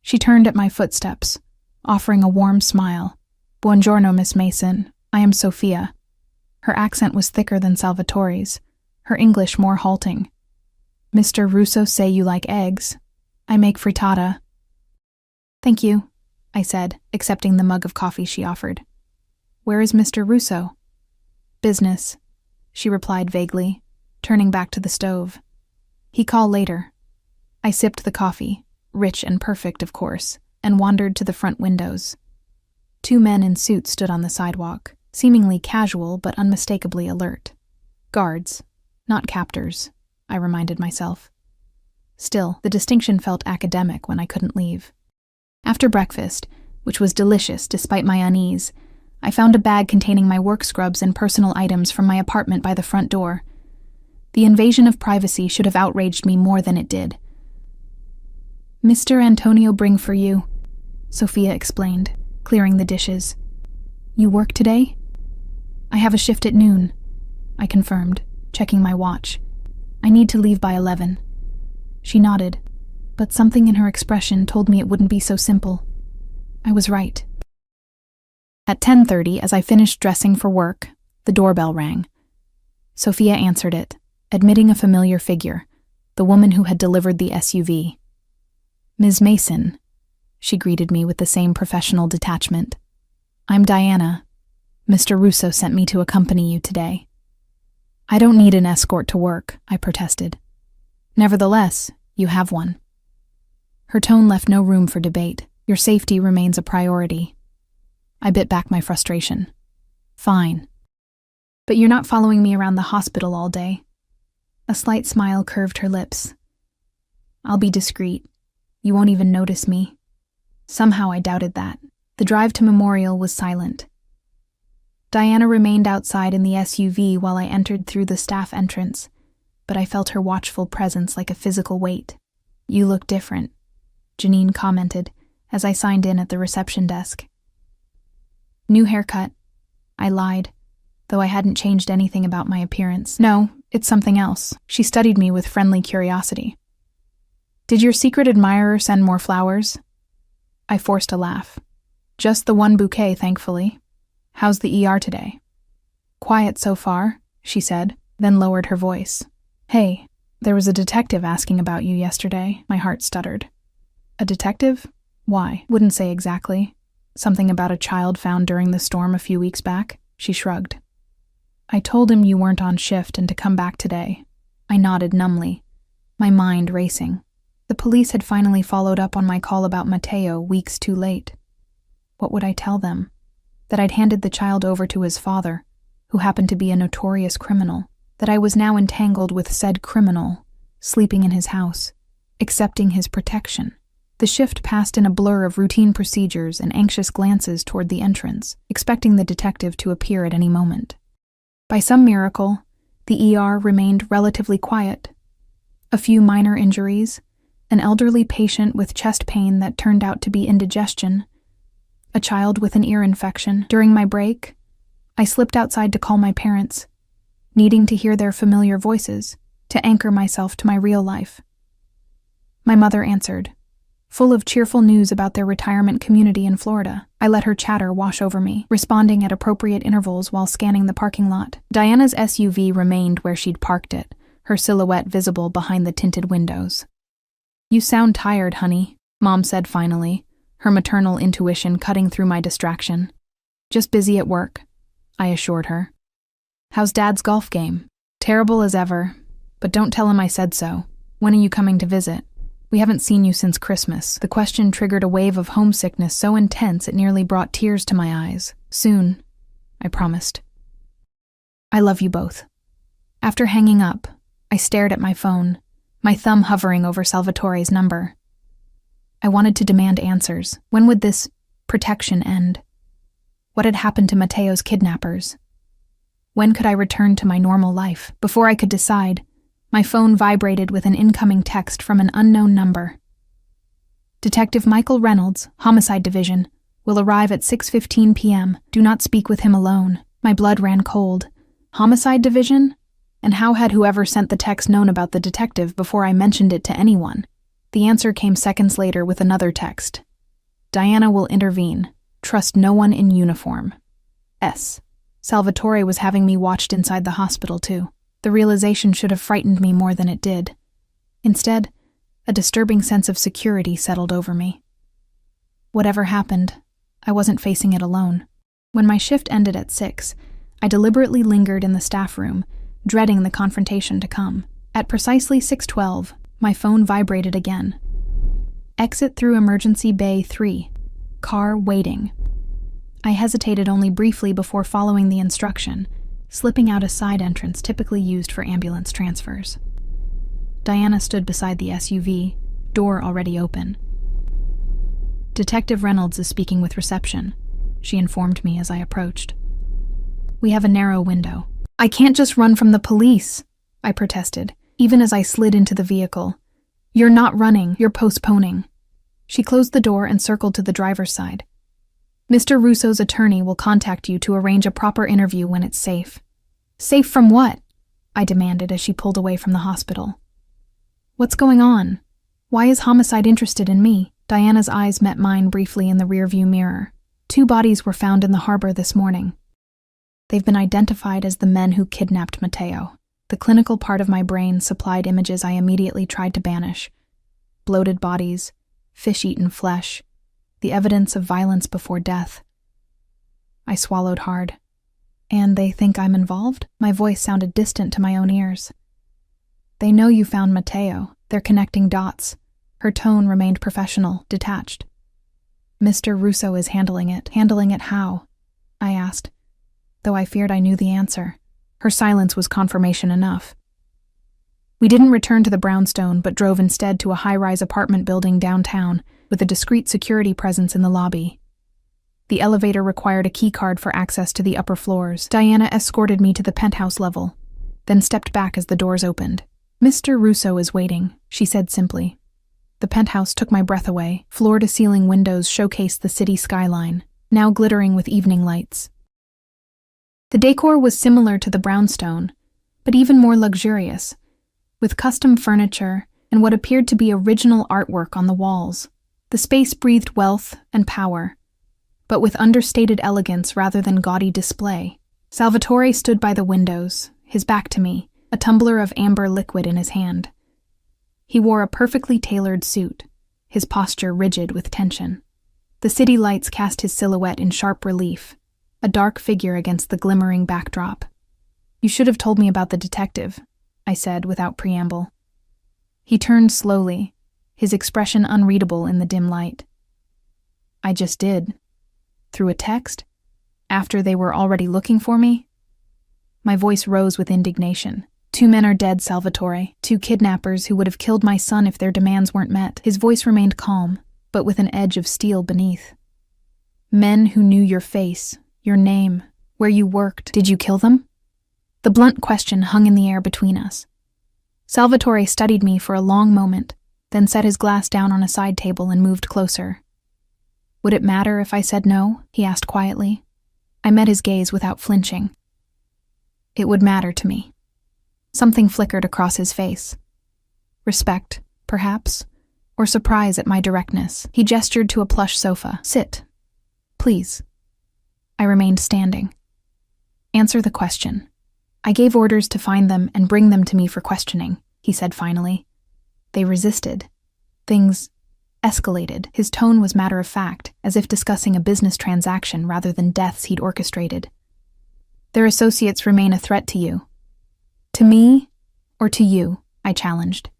She turned at my footsteps, offering a warm smile. "Buongiorno, Miss Mason. I am Sophia." Her accent was thicker than Salvatore's, her English more halting. "Mr. Russo say you like eggs. I make frittata." "Thank you," I said, accepting the mug of coffee she offered. "Where is Mr. Russo?" "Business," she replied vaguely, turning back to the stove. "He call later." I sipped the coffee, rich and perfect, of course, and wandered to the front windows. 2 men in suits stood on the sidewalk, seemingly casual but unmistakably alert. Guards, not captors, I reminded myself. Still, the distinction felt academic when I couldn't leave. After breakfast, which was delicious despite my unease, I found a bag containing my work scrubs and personal items from my apartment by the front door. The invasion of privacy should have outraged me more than it did. "Mr. Antonio bring for you." Sophia explained, clearing the dishes. You work today? I have a shift at noon, I confirmed, checking my watch. I need to leave by 11. She nodded, but something in her expression told me it wouldn't be so simple. I was right. At 10:30, as I finished dressing for work, the doorbell rang. Sophia answered it, admitting a familiar figure, the woman who had delivered the SUV. Ms. Mason, she greeted me with the same professional detachment. I'm Diana. Mr. Russo sent me to accompany you today. I don't need an escort to work, I protested. Nevertheless, you have one. Her tone left no room for debate. Your safety remains a priority. I bit back my frustration. Fine. But you're not following me around the hospital all day. A slight smile curved her lips. I'll be discreet. You won't even notice me. Somehow I doubted that. The drive to Memorial was silent. Diana remained outside in the SUV while I entered through the staff entrance, but I felt her watchful presence like a physical weight. You look different, Janine commented as I signed in at the reception desk. New haircut. I lied, though I hadn't changed anything about my appearance. No, it's something else. She studied me with friendly curiosity. Did your secret admirer send more flowers? I forced a laugh. Just the one bouquet, thankfully. How's the ER today? Quiet so far, she said, then lowered her voice. Hey, there was a detective asking about you yesterday. My heart stuttered. A detective? Why? Wouldn't say exactly. Something about a child found during the storm a few weeks back? She shrugged. I told him you weren't on shift and to come back today. I nodded numbly, my mind racing. The police had finally followed up on my call about Matteo weeks too late. What would I tell them? That I'd handed the child over to his father, who happened to be a notorious criminal, that I was now entangled with said criminal, sleeping in his house, accepting his protection. The shift passed in a blur of routine procedures and anxious glances toward the entrance, expecting the detective to appear at any moment. By some miracle, the ER remained relatively quiet. A few minor injuries, an elderly patient with chest pain that turned out to be indigestion, a child with an ear infection. During my break, I slipped outside to call my parents, needing to hear their familiar voices, to anchor myself to my real life. My mother answered, full of cheerful news about their retirement community in Florida. I let her chatter wash over me, responding at appropriate intervals while scanning the parking lot. Diana's SUV remained where she'd parked it, her silhouette visible behind the tinted windows. You sound tired, honey, Mom said finally, her maternal intuition cutting through my distraction. Just busy at work, I assured her. How's Dad's golf game? Terrible as ever, but don't tell him I said so. When are you coming to visit? We haven't seen you since Christmas. The question triggered a wave of homesickness so intense it nearly brought tears to my eyes. Soon, I promised. I love you both. After hanging up, I stared at my phone, my thumb hovering over Salvatore's number. I wanted to demand answers. When would this protection end? What had happened to Matteo's kidnappers? When could I return to my normal life? Before I could decide, my phone vibrated with an incoming text from an unknown number. Detective Michael Reynolds, Homicide Division, will arrive at 6:15 p.m. Do not speak with him alone. My blood ran cold. Homicide Division? And how had whoever sent the text known about the detective before I mentioned it to anyone? The answer came seconds later with another text. Diana will intervene. Trust no one in uniform. S. Salvatore was having me watched inside the hospital, too. The realization should have frightened me more than it did. Instead, a disturbing sense of security settled over me. Whatever happened, I wasn't facing it alone. When my shift ended at 6, I deliberately lingered in the staff room, dreading the confrontation to come. At precisely 6:12, my phone vibrated again. Exit through emergency bay 3. Car waiting. I hesitated only briefly before following the instruction, slipping out a side entrance typically used for ambulance transfers. Diana stood beside the SUV, door already open. Detective Reynolds is speaking with reception, she informed me as I approached. We have a narrow window. I can't just run from the police, I protested, even as I slid into the vehicle. You're not running, you're postponing. She closed the door and circled to the driver's side. Mr. Russo's attorney will contact you to arrange a proper interview when it's safe. Safe from what? I demanded as she pulled away from the hospital. What's going on? Why is homicide interested in me? Diana's eyes met mine briefly in the rearview mirror. 2 bodies were found in the harbor this morning. They've been identified as the men who kidnapped Mateo. The clinical part of my brain supplied images I immediately tried to banish. Bloated bodies, fish-eaten flesh, the evidence of violence before death. I swallowed hard. And they think I'm involved? My voice sounded distant to my own ears. They know you found Mateo. They're connecting dots. Her tone remained professional, detached. Mr. Russo is handling it. Handling it how? I asked, though I feared I knew the answer. Her silence was confirmation enough. We didn't return to the brownstone, but drove instead to a high-rise apartment building downtown, with a discreet security presence in the lobby. The elevator required a keycard for access to the upper floors. Diana escorted me to the penthouse level, then stepped back as the doors opened. Mr. Russo is waiting, she said simply. The penthouse took my breath away. Floor-to-ceiling windows showcased the city skyline, now glittering with evening lights. The decor was similar to the brownstone, but even more luxurious, with custom furniture and what appeared to be original artwork on the walls. The space breathed wealth and power, but with understated elegance rather than gaudy display. Salvatore stood by the windows, his back to me, a tumbler of amber liquid in his hand. He wore a perfectly tailored suit, his posture rigid with tension. The city lights cast his silhouette in sharp relief, a dark figure against the glimmering backdrop. You should have told me about the detective, I said without preamble. He turned slowly, his expression unreadable in the dim light. I just did. Through a text? After they were already looking for me? My voice rose with indignation. 2 men are dead, Salvatore. 2 kidnappers who would have killed my son if their demands weren't met. His voice remained calm, but with an edge of steel beneath. Men who knew your face, your name, where you worked. Did you kill them? The blunt question hung in the air between us. Salvatore studied me for a long moment, then set his glass down on a side table and moved closer. Would it matter if I said no? He asked quietly. I met his gaze without flinching. It would matter to me. Something flickered across his face. Respect, perhaps, or surprise at my directness. He gestured to a plush sofa. Sit. Please. I remained standing. Answer the question. I gave orders to find them and bring them to me for questioning, he said finally. They resisted. Things escalated. His tone was matter-of-fact, as if discussing a business transaction rather than deaths he'd orchestrated. Their associates remain a threat to you. To me, or to you, I challenged.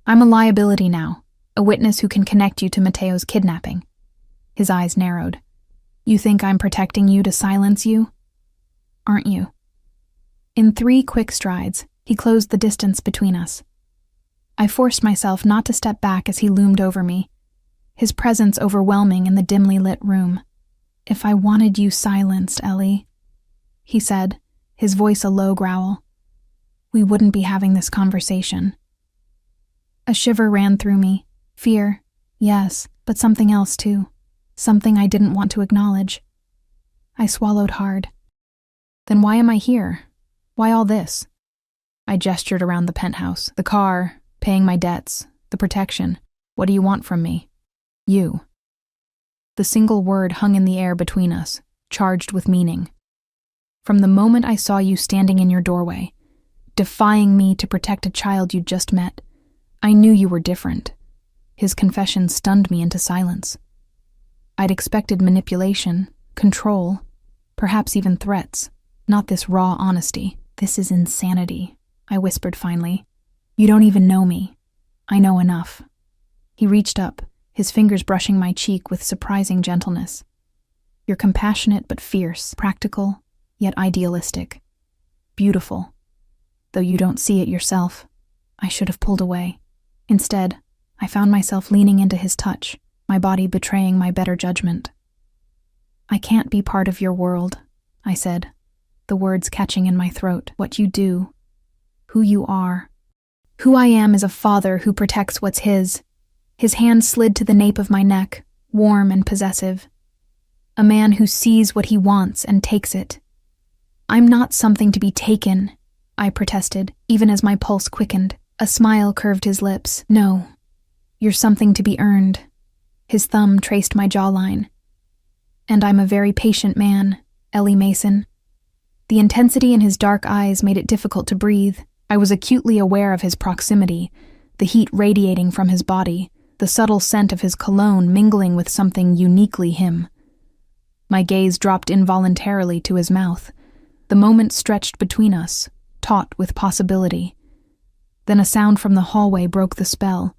I'm a liability now, a witness who can connect you to Mateo's kidnapping. His eyes narrowed. You think I'm protecting you to silence you? Aren't you? In 3 quick strides, he closed the distance between us. I forced myself not to step back as he loomed over me, his presence overwhelming in the dimly lit room. If I wanted you silenced, Ellie, he said, his voice a low growl, we wouldn't be having this conversation. A shiver ran through me. Fear, yes, but something else too. Something I didn't want to acknowledge. I swallowed hard. Then why am I here? Why all this? I gestured around the penthouse, the car, paying my debts, the protection. What do you want from me? You. The single word hung in the air between us, charged with meaning. From the moment I saw you standing in your doorway, defying me to protect a child you'd just met, I knew you were different. His confession stunned me into silence. I'd expected manipulation, control, perhaps even threats, not this raw honesty. This is insanity, I whispered finally. You don't even know me. I know enough. He reached up, his fingers brushing my cheek with surprising gentleness. You're compassionate but fierce, practical, yet idealistic. Beautiful. Though you don't see it yourself. I should have pulled away. Instead, I found myself leaning into his touch, my body betraying my better judgment. I can't be part of your world, I said, the words catching in my throat. What you do, who you are. Who I am is a father who protects what's his His hand slid to the nape of my neck, warm and possessive. A man who sees what he wants and takes it. "I'm not something to be taken," I protested, even as my pulse quickened. A smile curved his lips. "No, you're something to be earned." His thumb traced my jawline. "And I'm a very patient man, Ellie Mason." The intensity in his dark eyes made it difficult to breathe. I was acutely aware of his proximity, the heat radiating from his body, the subtle scent of his cologne mingling with something uniquely him. My gaze dropped involuntarily to his mouth. The moment stretched between us, taut with possibility. Then a sound from the hallway broke the spell.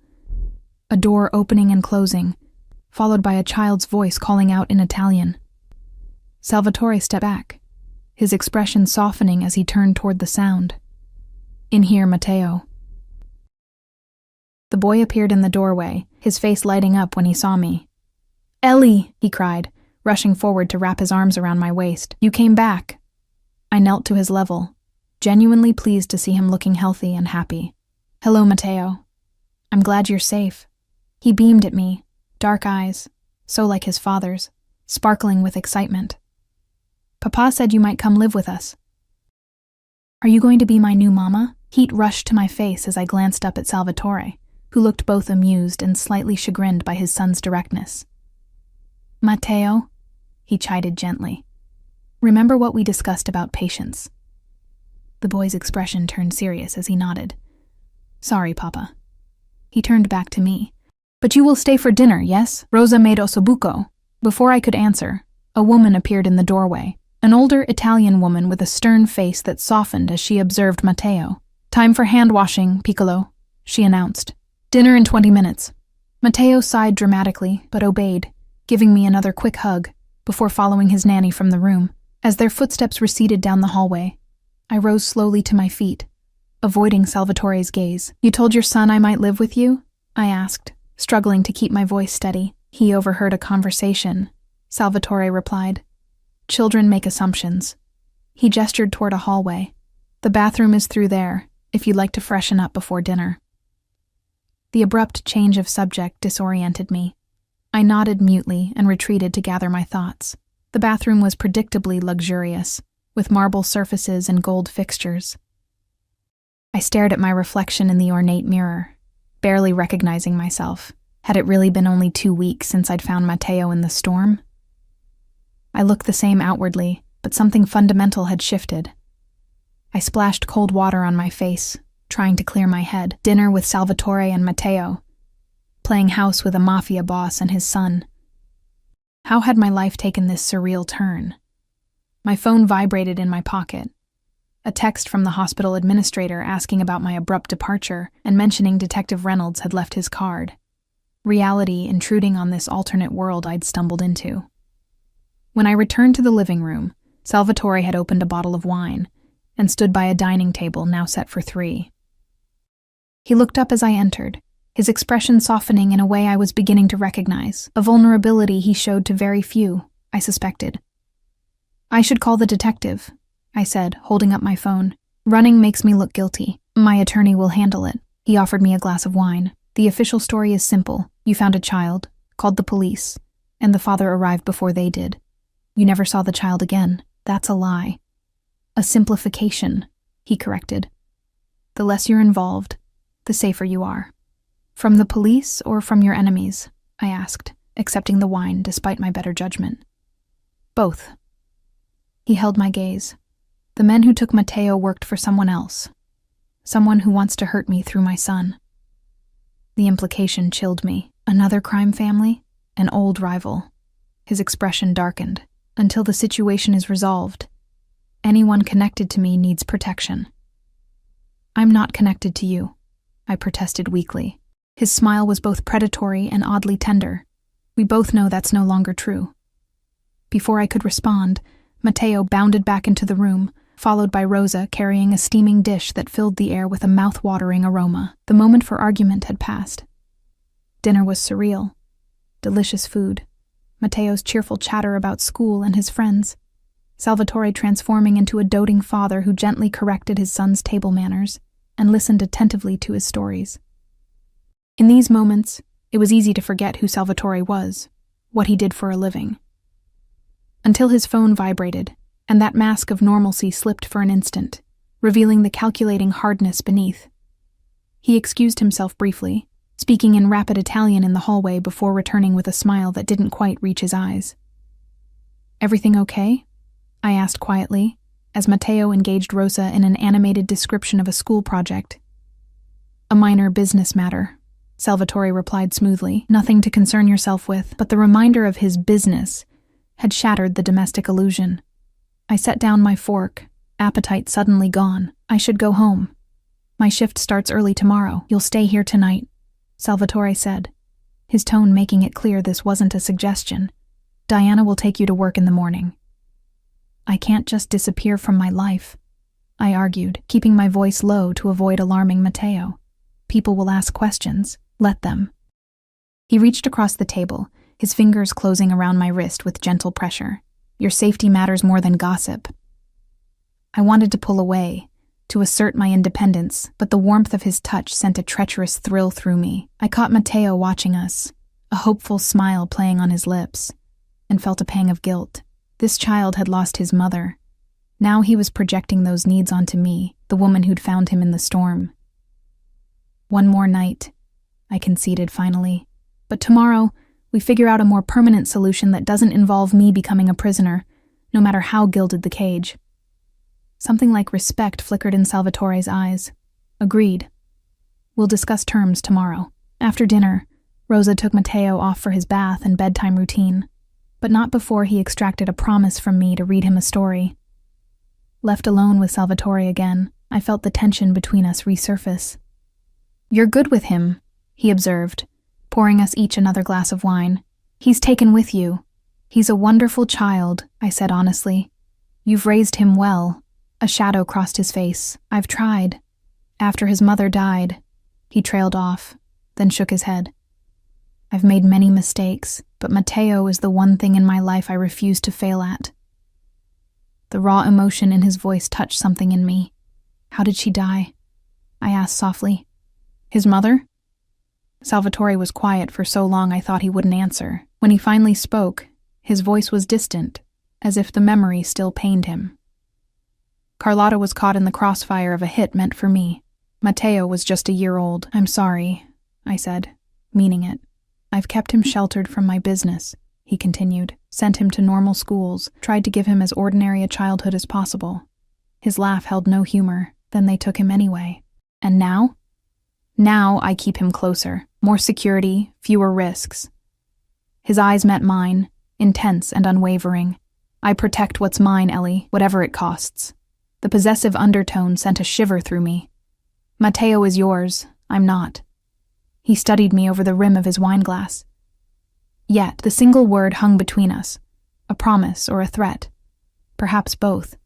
A door opening and closing, followed by a child's voice calling out in Italian. Salvatore stepped back, his expression softening as he turned toward the sound. "In here, Matteo." The boy appeared in the doorway, his face lighting up when he saw me. "Ellie!" he cried, rushing forward to wrap his arms around my waist. "You came back." I knelt to his level, genuinely pleased to see him looking healthy and happy. "Hello, Matteo. I'm glad you're safe." He beamed at me, dark eyes, so like his father's, sparkling with excitement. "Papa said you might come live with us." "Are you going to be my new mama?" Heat rushed to my face as I glanced up at Salvatore, who looked both amused and slightly chagrined by his son's directness. "Matteo," he chided gently, "remember what we discussed about patience." The boy's expression turned serious as he nodded. "Sorry, Papa." He turned back to me. "But you will stay for dinner, yes? Rosa made ossobuco." Before I could answer, a woman appeared in the doorway, an older Italian woman with a stern face that softened as she observed Matteo. "Time for hand-washing, Piccolo," she announced. "Dinner in 20 minutes. Matteo sighed dramatically, but obeyed, giving me another quick hug, before following his nanny from the room. As their footsteps receded down the hallway, I rose slowly to my feet, avoiding Salvatore's gaze. "You told your son I might live with you?" I asked, struggling to keep my voice steady. He overheard a conversation. Salvatore replied, "Children make assumptions." He gestured toward a hallway. "The bathroom is through there, if you'd like to freshen up before dinner." The abrupt change of subject disoriented me. I nodded mutely and retreated to gather my thoughts. The bathroom was predictably luxurious, with marble surfaces and gold fixtures. I stared at my reflection in the ornate mirror, barely recognizing myself. Had it really been only 2 weeks since I'd found Matteo in the storm? I looked the same outwardly, but something fundamental had shifted. I splashed cold water on my face, trying to clear my head. Dinner with Salvatore and Matteo, playing house with a Mafia boss and his son. How had my life taken this surreal turn? My phone vibrated in my pocket. A text from the hospital administrator asking about my abrupt departure and mentioning Detective Reynolds had left his card. Reality intruding on this alternate world I'd stumbled into. When I returned to the living room, Salvatore had opened a bottle of wine and stood by a dining table now set for 3. He looked up as I entered, his expression softening in a way I was beginning to recognize, a vulnerability he showed to very few, I suspected. "I should call the detective," I said, holding up my phone. "Running makes me look guilty. My attorney will handle it." He offered me a glass of wine. "The official story is simple. You found a child, called the police, and the father arrived before they did. You never saw the child again. That's a lie." "A simplification," he corrected. "The less you're involved, the safer you are." "From the police or from your enemies?" I asked, accepting the wine despite my better judgment. "Both." He held my gaze. "The men who took Matteo worked for someone else. Someone who wants to hurt me through my son." The implication chilled me. Another crime family? An old rival. His expression darkened. "Until the situation is resolved, anyone connected to me needs protection." "I'm not connected to you," I protested weakly. His smile was both predatory and oddly tender. "We both know that's no longer true." Before I could respond, Matteo bounded back into the room, followed by Rosa carrying a steaming dish that filled the air with a mouth-watering aroma. The moment for argument had passed. Dinner was surreal. Delicious food. Matteo's cheerful chatter about school and his friends. Salvatore transforming into a doting father who gently corrected his son's table manners and listened attentively to his stories. In these moments, It was easy to forget who Salvatore was, what he did for a living. Until his phone vibrated, and that mask of normalcy slipped for an instant, revealing the calculating hardness beneath. He excused himself briefly, speaking in rapid Italian in the hallway before returning with a smile that didn't quite reach his eyes. "Everything okay?" I asked quietly, as Matteo engaged Rosa in an animated description of a school project. "A minor business matter," Salvatore replied smoothly. "Nothing to concern yourself with," but the reminder of his business had shattered the domestic illusion. I set down my fork, appetite suddenly gone. "I should go home. My shift starts early tomorrow. You'll stay here tonight," Salvatore said, his tone making it clear this wasn't a suggestion. "Diana will take you to work in the morning." "I can't just disappear from my life," I argued, keeping my voice low to avoid alarming Matteo. "People will ask questions. Let them." He reached across the table, his fingers closing around my wrist with gentle pressure. "Your safety matters more than gossip." I wanted to pull away, to assert my independence, but the warmth of his touch sent a treacherous thrill through me. I caught Matteo watching us, a hopeful smile playing on his lips, and felt a pang of guilt. This child had lost his mother. Now he was projecting those needs onto me, the woman who'd found him in the storm. "One more night," I conceded finally. "But tomorrow, we figure out a more permanent solution that doesn't involve me becoming a prisoner, no matter how gilded the cage." Something like respect flickered in Salvatore's eyes. "Agreed. We'll discuss terms tomorrow." After dinner, Rosa took Matteo off for his bath and bedtime routine, but not before he extracted a promise from me to read him a story. Left alone with Salvatore again, I felt the tension between us resurface. "You're good with him," he observed, pouring us each another glass of wine. "He's taken with you." "He's a wonderful child," I said honestly. "You've raised him well." A shadow crossed his face. "I've tried." After his mother died, he trailed off, then shook his head. "I've made many mistakes, but Matteo is the one thing in my life I refuse to fail at." The raw emotion in his voice touched something in me. "How did she die?" I asked softly. "His mother?" Salvatore was quiet for so long I thought he wouldn't answer. When he finally spoke, his voice was distant, as if the memory still pained him. "Carlotta was caught in the crossfire of a hit meant for me. Matteo was just a year old." "I'm sorry," I said, meaning it. "I've kept him sheltered from my business," he continued, "sent him to normal schools, tried to give him as ordinary a childhood as possible." His laugh held no humor. "Then they took him anyway. And now?" "Now I keep him closer. More security, fewer risks." His eyes met mine, intense and unwavering. "I protect what's mine, Ellie, whatever it costs." The possessive undertone sent a shiver through me. "Matteo is yours, I'm not." He studied me over the rim of his wineglass. Yet the single word hung between us, a promise or a threat, perhaps both.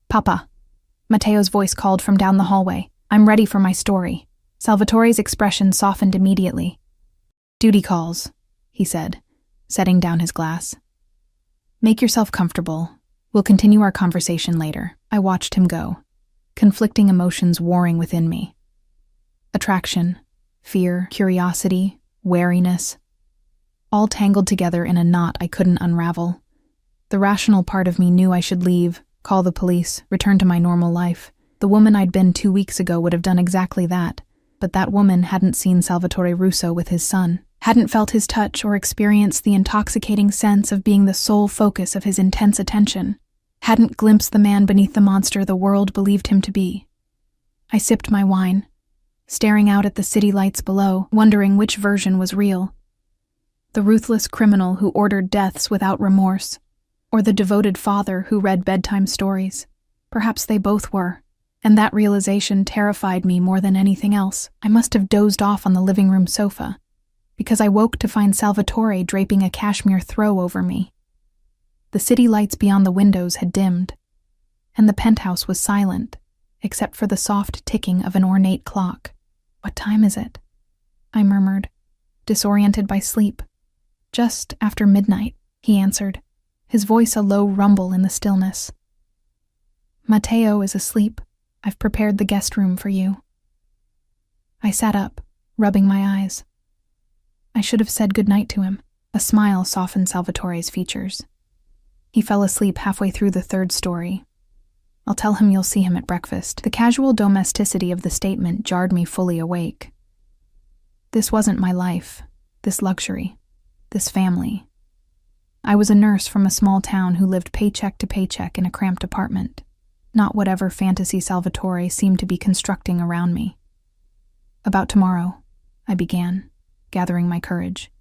"Papa," Matteo's voice called from down the hallway. "I'm ready for my story." Salvatore's expression softened immediately. "Duty calls," he said, setting down his glass. "Make yourself comfortable. We'll continue our conversation later." I watched him go, conflicting emotions warring within me. Attraction, fear, curiosity, wariness, all tangled together in a knot I couldn't unravel. The rational part of me knew I should leave, call the police, return to my normal life. The woman I'd been 2 weeks ago would have done exactly that, but that woman hadn't seen Salvatore Russo with his son, hadn't felt his touch or experienced the intoxicating sense of being the sole focus of his intense attention, hadn't glimpsed the man beneath the monster the world believed him to be. I sipped my wine, staring out at the city lights below, wondering which version was real. The ruthless criminal who ordered deaths without remorse, or the devoted father who read bedtime stories. Perhaps they both were, and that realization terrified me more than anything else. I must have dozed off on the living room sofa, because I woke to find Salvatore draping a cashmere throw over me. The city lights beyond the windows had dimmed, and the penthouse was silent, except for the soft ticking of an ornate clock. "What time is it?" I murmured, disoriented by sleep. "Just after midnight," he answered, his voice a low rumble in the stillness. "Matteo is asleep. I've prepared the guest room for you." I sat up, rubbing my eyes. I should have said goodnight to him. A smile softened Salvatore's features. He fell asleep halfway through the third story. I'll tell him you'll see him at breakfast. The casual domesticity of the statement jarred me fully awake. This wasn't my life, this luxury, this family. I was a nurse from a small town who lived paycheck to paycheck in a cramped apartment, not whatever fantasy Salvatore seemed to be constructing around me. About tomorrow, I began, gathering my courage.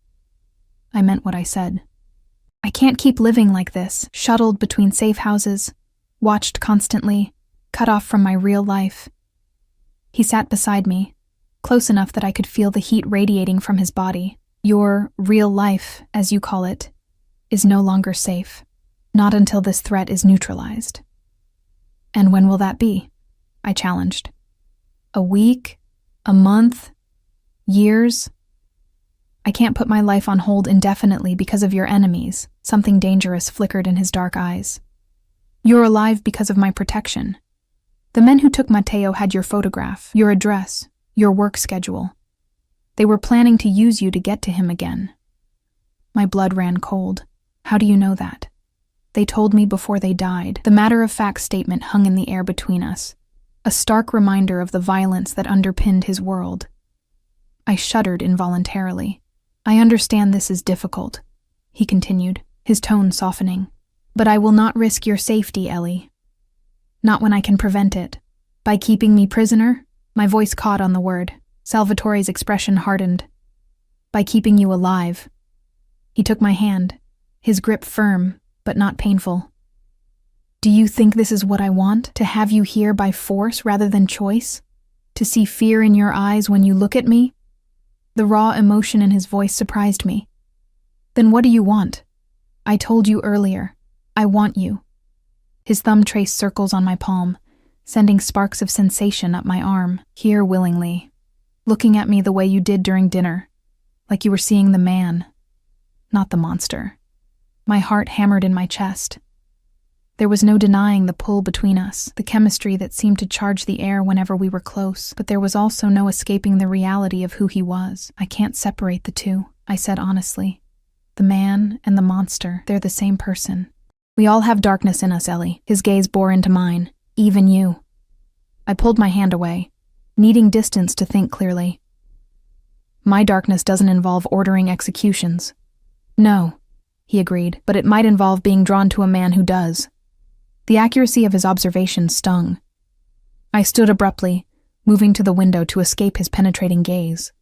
I meant what I said. I can't keep living like this, shuttled between safe houses, watched constantly, cut off from my real life. He sat beside me, close enough that I could feel the heat radiating from his body. Your real life, as you call it, is no longer safe, not until this threat is neutralized. And when will that be? I challenged. A week? A month? Years? I can't put my life on hold indefinitely because of your enemies. Something dangerous flickered in his dark eyes. You're alive because of my protection. The men who took Matteo had your photograph, your address, your work schedule. They were planning to use you to get to him again. My blood ran cold. How do you know that? They told me before they died. The matter-of-fact statement hung in the air between us, a stark reminder of the violence that underpinned his world. I shuddered involuntarily. I understand this is difficult, he continued, his tone softening. But I will not risk your safety, Ellie. Not when I can prevent it. By keeping me prisoner? My voice caught on the word. Salvatore's expression hardened. By keeping you alive. He took my hand, his grip firm, but not painful. Do you think this is what I want? To have you here by force rather than choice? To see fear in your eyes when you look at me? The raw emotion in his voice surprised me. Then what do you want? I told you earlier. I want you. His thumb traced circles on my palm, sending sparks of sensation up my arm. Here willingly. Looking at me the way you did during dinner. Like you were seeing the man, not the monster. My heart hammered in my chest. There was no denying the pull between us, the chemistry that seemed to charge the air whenever we were close, but there was also no escaping the reality of who he was. I can't separate the two, I said honestly. The man and the monster, they're the same person. We all have darkness in us, Ellie. His gaze bore into mine. Even you. I pulled my hand away, needing distance to think clearly. My darkness doesn't involve ordering executions. No, he agreed, but it might involve being drawn to a man who does. The accuracy of his observation stung. I stood abruptly, moving to the window to escape his penetrating gaze.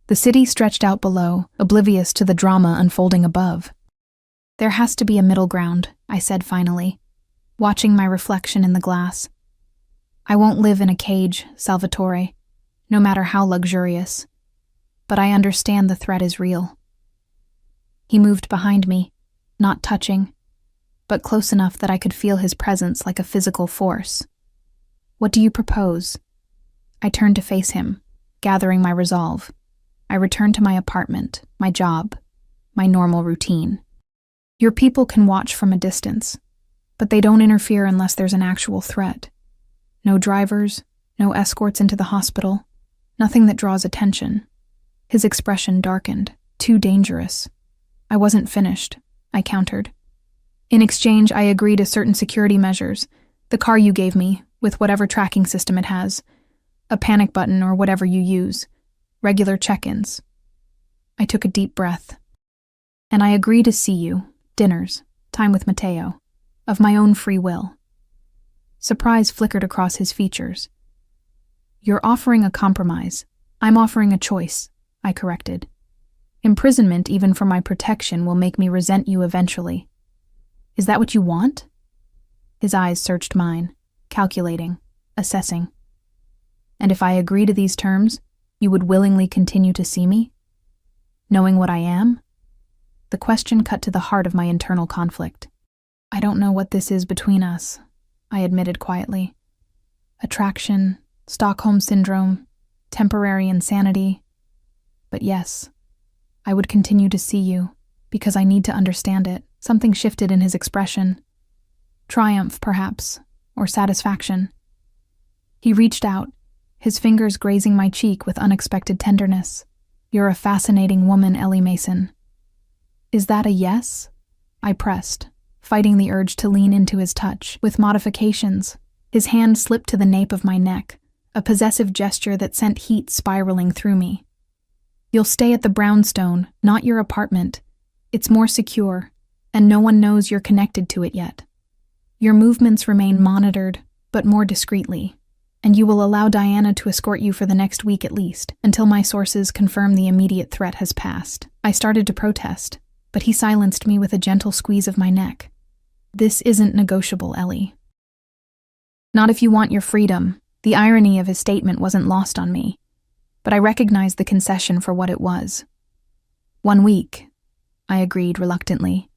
The city stretched out below, oblivious to the drama unfolding above. There has to be a middle ground, I said finally, watching my reflection in the glass. I won't live in a cage, Salvatore, no matter how luxurious. But I understand the threat is real. He moved behind me, not touching, but close enough that I could feel his presence like a physical force. What do you propose? I turned to face him, gathering my resolve. I returned to my apartment, my job, my normal routine. Your people can watch from a distance, but they don't interfere unless there's an actual threat. No drivers, no escorts into the hospital, nothing that draws attention. His expression darkened. Too dangerous. I wasn't finished, I countered. In exchange, I agree to certain security measures. The car you gave me, with whatever tracking system it has. A panic button or whatever you use. Regular check-ins. I took a deep breath. And I agree to see you, dinners, time with Matteo, of my own free will. Surprise flickered across his features. You're offering a compromise. I'm offering a choice, I corrected. Imprisonment, even for my protection, will make me resent you eventually. Is that what you want? His eyes searched mine, calculating, assessing. And if I agree to these terms, you would willingly continue to see me? Knowing what I am? The question cut to the heart of my internal conflict. I don't know what this is between us, I admitted quietly. Attraction, Stockholm Syndrome, temporary insanity. But yes, I would continue to see you, because I need to understand it. Something shifted in his expression. Triumph, perhaps, or satisfaction. He reached out, his fingers grazing my cheek with unexpected tenderness. You're a fascinating woman, Ellie Mason. Is that a yes? I pressed, fighting the urge to lean into his touch, with modifications. His hand slipped to the nape of my neck, a possessive gesture that sent heat spiraling through me. You'll stay at the brownstone, not your apartment. It's more secure, and no one knows you're connected to it yet. Your movements remain monitored, but more discreetly, and you will allow Diana to escort you for the next week at least, until my sources confirm the immediate threat has passed. I started to protest, but he silenced me with a gentle squeeze of my neck. This isn't negotiable, Ellie. Not if you want your freedom. The irony of his statement wasn't lost on me, but I recognized the concession for what it was. 1 week, I agreed reluctantly,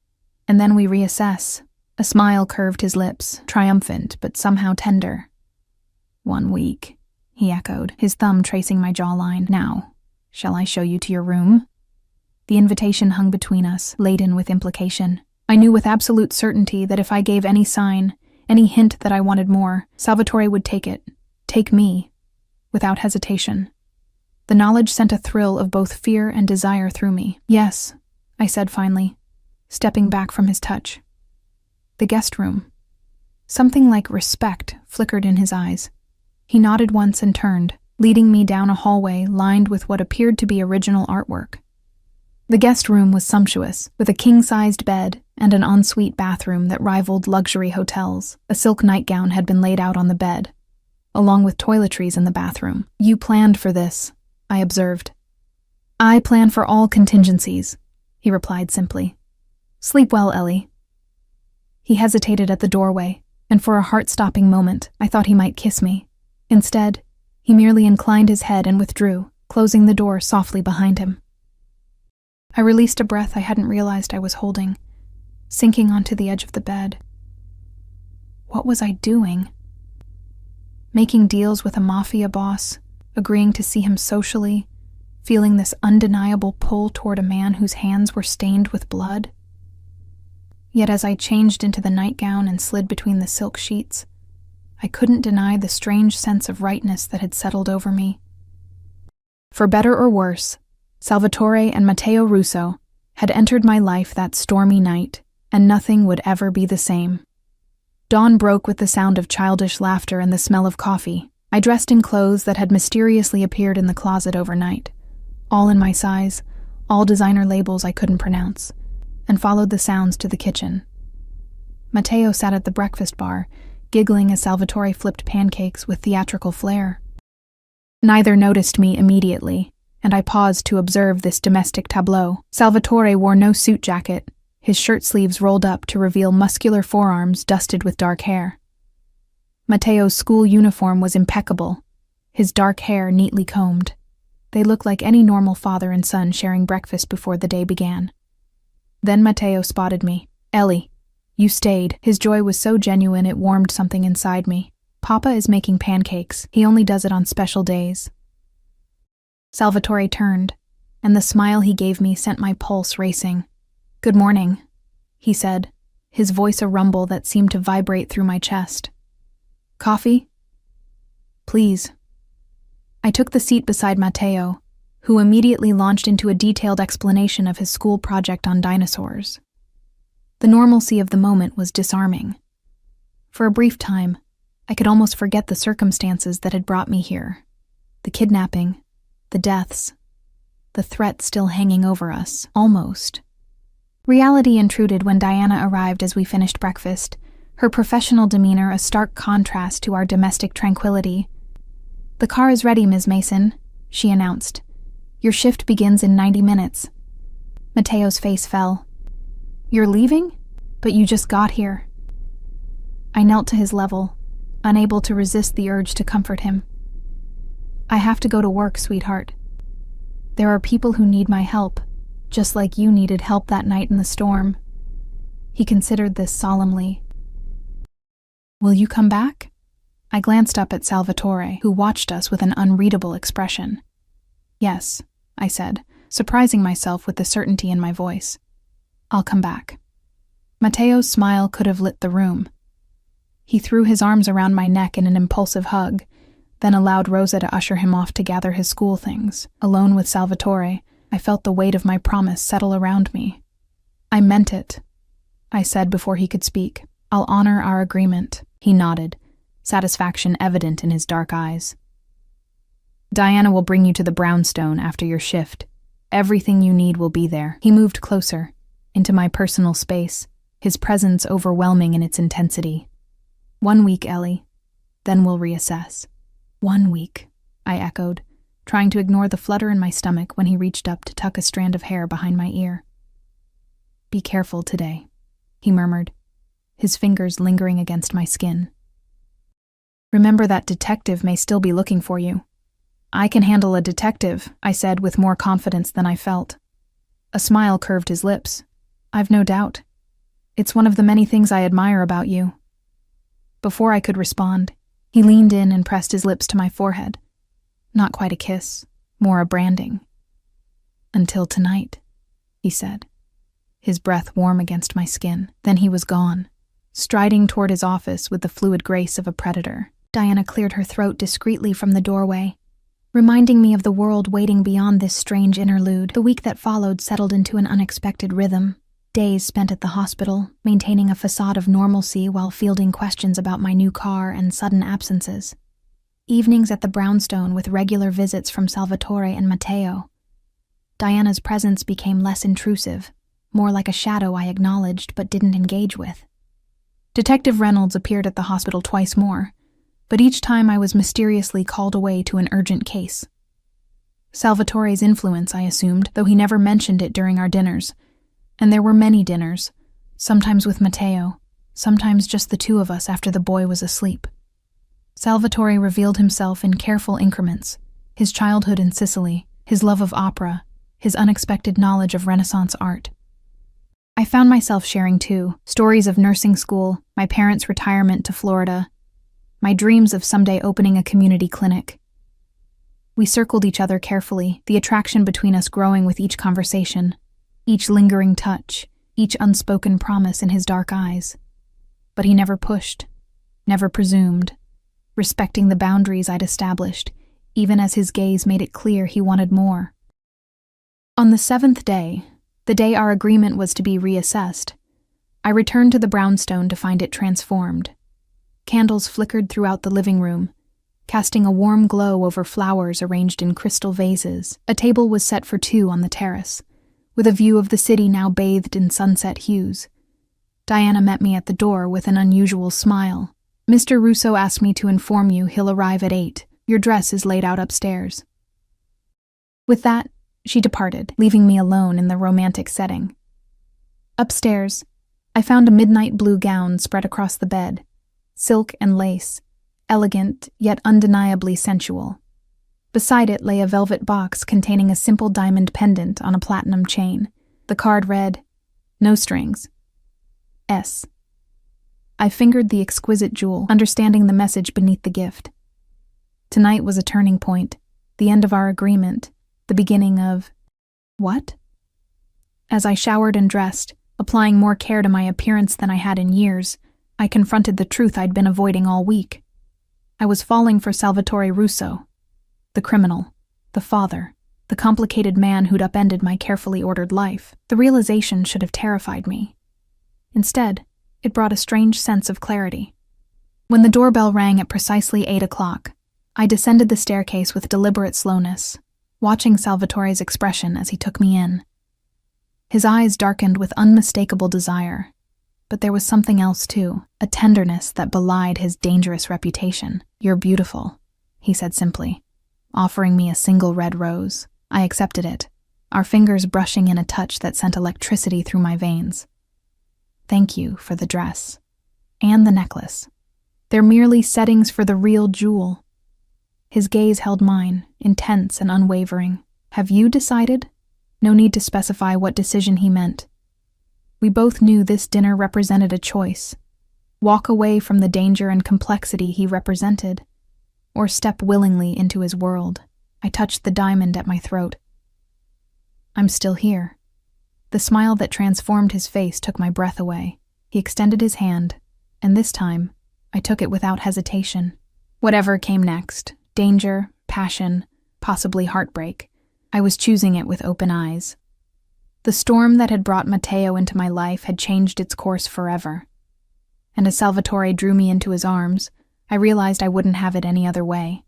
and then we reassess. A smile curved his lips, triumphant but somehow tender. 1 week, he echoed, his thumb tracing my jawline. Now, shall I show you to your room? The invitation hung between us, laden with implication. I knew with absolute certainty that if I gave any sign, any hint that I wanted more, Salvatore would take it. Take me, without hesitation. The knowledge sent a thrill of both fear and desire through me. Yes, I said finally, stepping back from his touch. The guest room. Something like respect flickered in his eyes. He nodded once and turned, leading me down a hallway lined with what appeared to be original artwork. The guest room was sumptuous, with a king-sized bed and an ensuite bathroom that rivaled luxury hotels. A silk nightgown had been laid out on the bed, along with toiletries in the bathroom. You planned for this, I observed. I plan for all contingencies, he replied simply. Sleep well, Ellie. He hesitated at the doorway, and for a heart-stopping moment, I thought he might kiss me. Instead, he merely inclined his head and withdrew, closing the door softly behind him. I released a breath I hadn't realized I was holding, sinking onto the edge of the bed. What was I doing? Making deals with a Mafia boss, agreeing to see him socially, feeling this undeniable pull toward a man whose hands were stained with blood? Yet as I changed into the nightgown and slid between the silk sheets, I couldn't deny the strange sense of rightness that had settled over me. For better or worse, Salvatore and Matteo Russo had entered my life that stormy night, and nothing would ever be the same. Dawn broke with the sound of childish laughter and the smell of coffee. I dressed in clothes that had mysteriously appeared in the closet overnight, all in my size, all designer labels I couldn't pronounce, and followed the sounds to the kitchen. Matteo sat at the breakfast bar, giggling as Salvatore flipped pancakes with theatrical flair. Neither noticed me immediately, and I paused to observe this domestic tableau. Salvatore wore no suit jacket, his shirt sleeves rolled up to reveal muscular forearms dusted with dark hair. Matteo's school uniform was impeccable, his dark hair neatly combed. They looked like any normal father and son sharing breakfast before the day began. Then Matteo spotted me. Ellie, you stayed. His joy was so genuine it warmed something inside me. Papa is making pancakes. He only does it on special days. Salvatore turned, and the smile he gave me sent my pulse racing. Good morning, he said, his voice a rumble that seemed to vibrate through my chest. Coffee? Please. I took the seat beside Matteo, who immediately launched into a detailed explanation of his school project on dinosaurs. The normalcy of the moment was disarming. For a brief time, I could almost forget the circumstances that had brought me here. The kidnapping, the deaths, the threat still hanging over us, almost. Reality intruded when Diana arrived as we finished breakfast, her professional demeanor a stark contrast to our domestic tranquility. The car is ready, Ms. Mason, she announced. Your shift begins in 90 minutes. Matteo's face fell. You're leaving? But you just got here. I knelt to his level, unable to resist the urge to comfort him. I have to go to work, sweetheart. There are people who need my help, just like you needed help that night in the storm. He considered this solemnly. Will you come back? I glanced up at Salvatore, who watched us with an unreadable expression. Yes, I said, surprising myself with the certainty in my voice. I'll come back. Matteo's smile could have lit the room. He threw his arms around my neck in an impulsive hug, then allowed Rosa to usher him off to gather his school things. Alone with Salvatore, I felt the weight of my promise settle around me. "I meant it," I said before he could speak. "I'll honor our agreement." He nodded, satisfaction evident in his dark eyes. "Diana will bring you to the brownstone after your shift. Everything you need will be there." He moved closer, into my personal space, his presence overwhelming in its intensity. "1 week, Ellie. Then we'll reassess." 1 week, I echoed, trying to ignore the flutter in my stomach when he reached up to tuck a strand of hair behind my ear. "Be careful today," he murmured, his fingers lingering against my skin. "Remember that detective may still be looking for you." "I can handle a detective," I said with more confidence than I felt. A smile curved his lips. "I've no doubt. It's one of the many things I admire about you." Before I could respond, he leaned in and pressed his lips to my forehead. Not quite a kiss, more a branding. "Until tonight," he said, his breath warm against my skin. Then he was gone, striding toward his office with the fluid grace of a predator. Diana cleared her throat discreetly from the doorway, reminding me of the world waiting beyond this strange interlude. The week that followed settled into an unexpected rhythm. Days spent at the hospital, maintaining a facade of normalcy while fielding questions about my new car and sudden absences. Evenings at the brownstone with regular visits from Salvatore and Matteo. Diana's presence became less intrusive, more like a shadow I acknowledged but didn't engage with. Detective Reynolds appeared at the hospital twice more, but each time I was mysteriously called away to an urgent case. Salvatore's influence, I assumed, though he never mentioned it during our dinners. And there were many dinners, sometimes with Matteo, sometimes just the two of us after the boy was asleep. Salvatore revealed himself in careful increments, his childhood in Sicily, his love of opera, his unexpected knowledge of Renaissance art. I found myself sharing too, stories of nursing school, my parents' retirement to Florida, my dreams of someday opening a community clinic. We circled each other carefully, the attraction between us growing with each conversation, each lingering touch, each unspoken promise in his dark eyes. But he never pushed, never presumed, respecting the boundaries I'd established, even as his gaze made it clear he wanted more. On the 7th day, the day our agreement was to be reassessed, I returned to the brownstone to find it transformed. Candles flickered throughout the living room, casting a warm glow over flowers arranged in crystal vases. A table was set for 2 on the terrace, with a view of the city now bathed in sunset hues. Diana met me at the door with an unusual smile. "Mr. Russo asked me to inform you he'll arrive at 8. Your dress is laid out upstairs." With that, she departed, leaving me alone in the romantic setting. Upstairs, I found a midnight blue gown spread across the bed, silk and lace, elegant yet undeniably sensual. Beside it lay a velvet box containing a simple diamond pendant on a platinum chain. The card read, "No strings. S." I fingered the exquisite jewel, understanding the message beneath the gift. Tonight was a turning point, the end of our agreement, the beginning of... what? As I showered and dressed, applying more care to my appearance than I had in years, I confronted the truth I'd been avoiding all week. I was falling for Salvatore Russo, the criminal, the father, the complicated man who'd upended my carefully ordered life. The realization should have terrified me. Instead, it brought a strange sense of clarity. When the doorbell rang at precisely 8 o'clock, I descended the staircase with deliberate slowness, watching Salvatore's expression as he took me in. His eyes darkened with unmistakable desire, but there was something else too, a tenderness that belied his dangerous reputation. "You're beautiful," he said simply, offering me a single red rose. I accepted it, our fingers brushing in a touch that sent electricity through my veins. "Thank you for the dress. And the necklace. They're merely settings for the real jewel." His gaze held mine, intense and unwavering. "Have you decided?" No need to specify what decision he meant. We both knew this dinner represented a choice. Walk away from the danger and complexity he represented, or step willingly into his world. I touched the diamond at my throat. "I'm still here." The smile that transformed his face took my breath away. He extended his hand, and this time, I took it without hesitation. Whatever came next, Danger, passion, possibly heartbreak. I was choosing it with open eyes. The storm that had brought Matteo into my life had changed its course forever. And as Salvatore drew me into his arms, I realized I wouldn't have it any other way.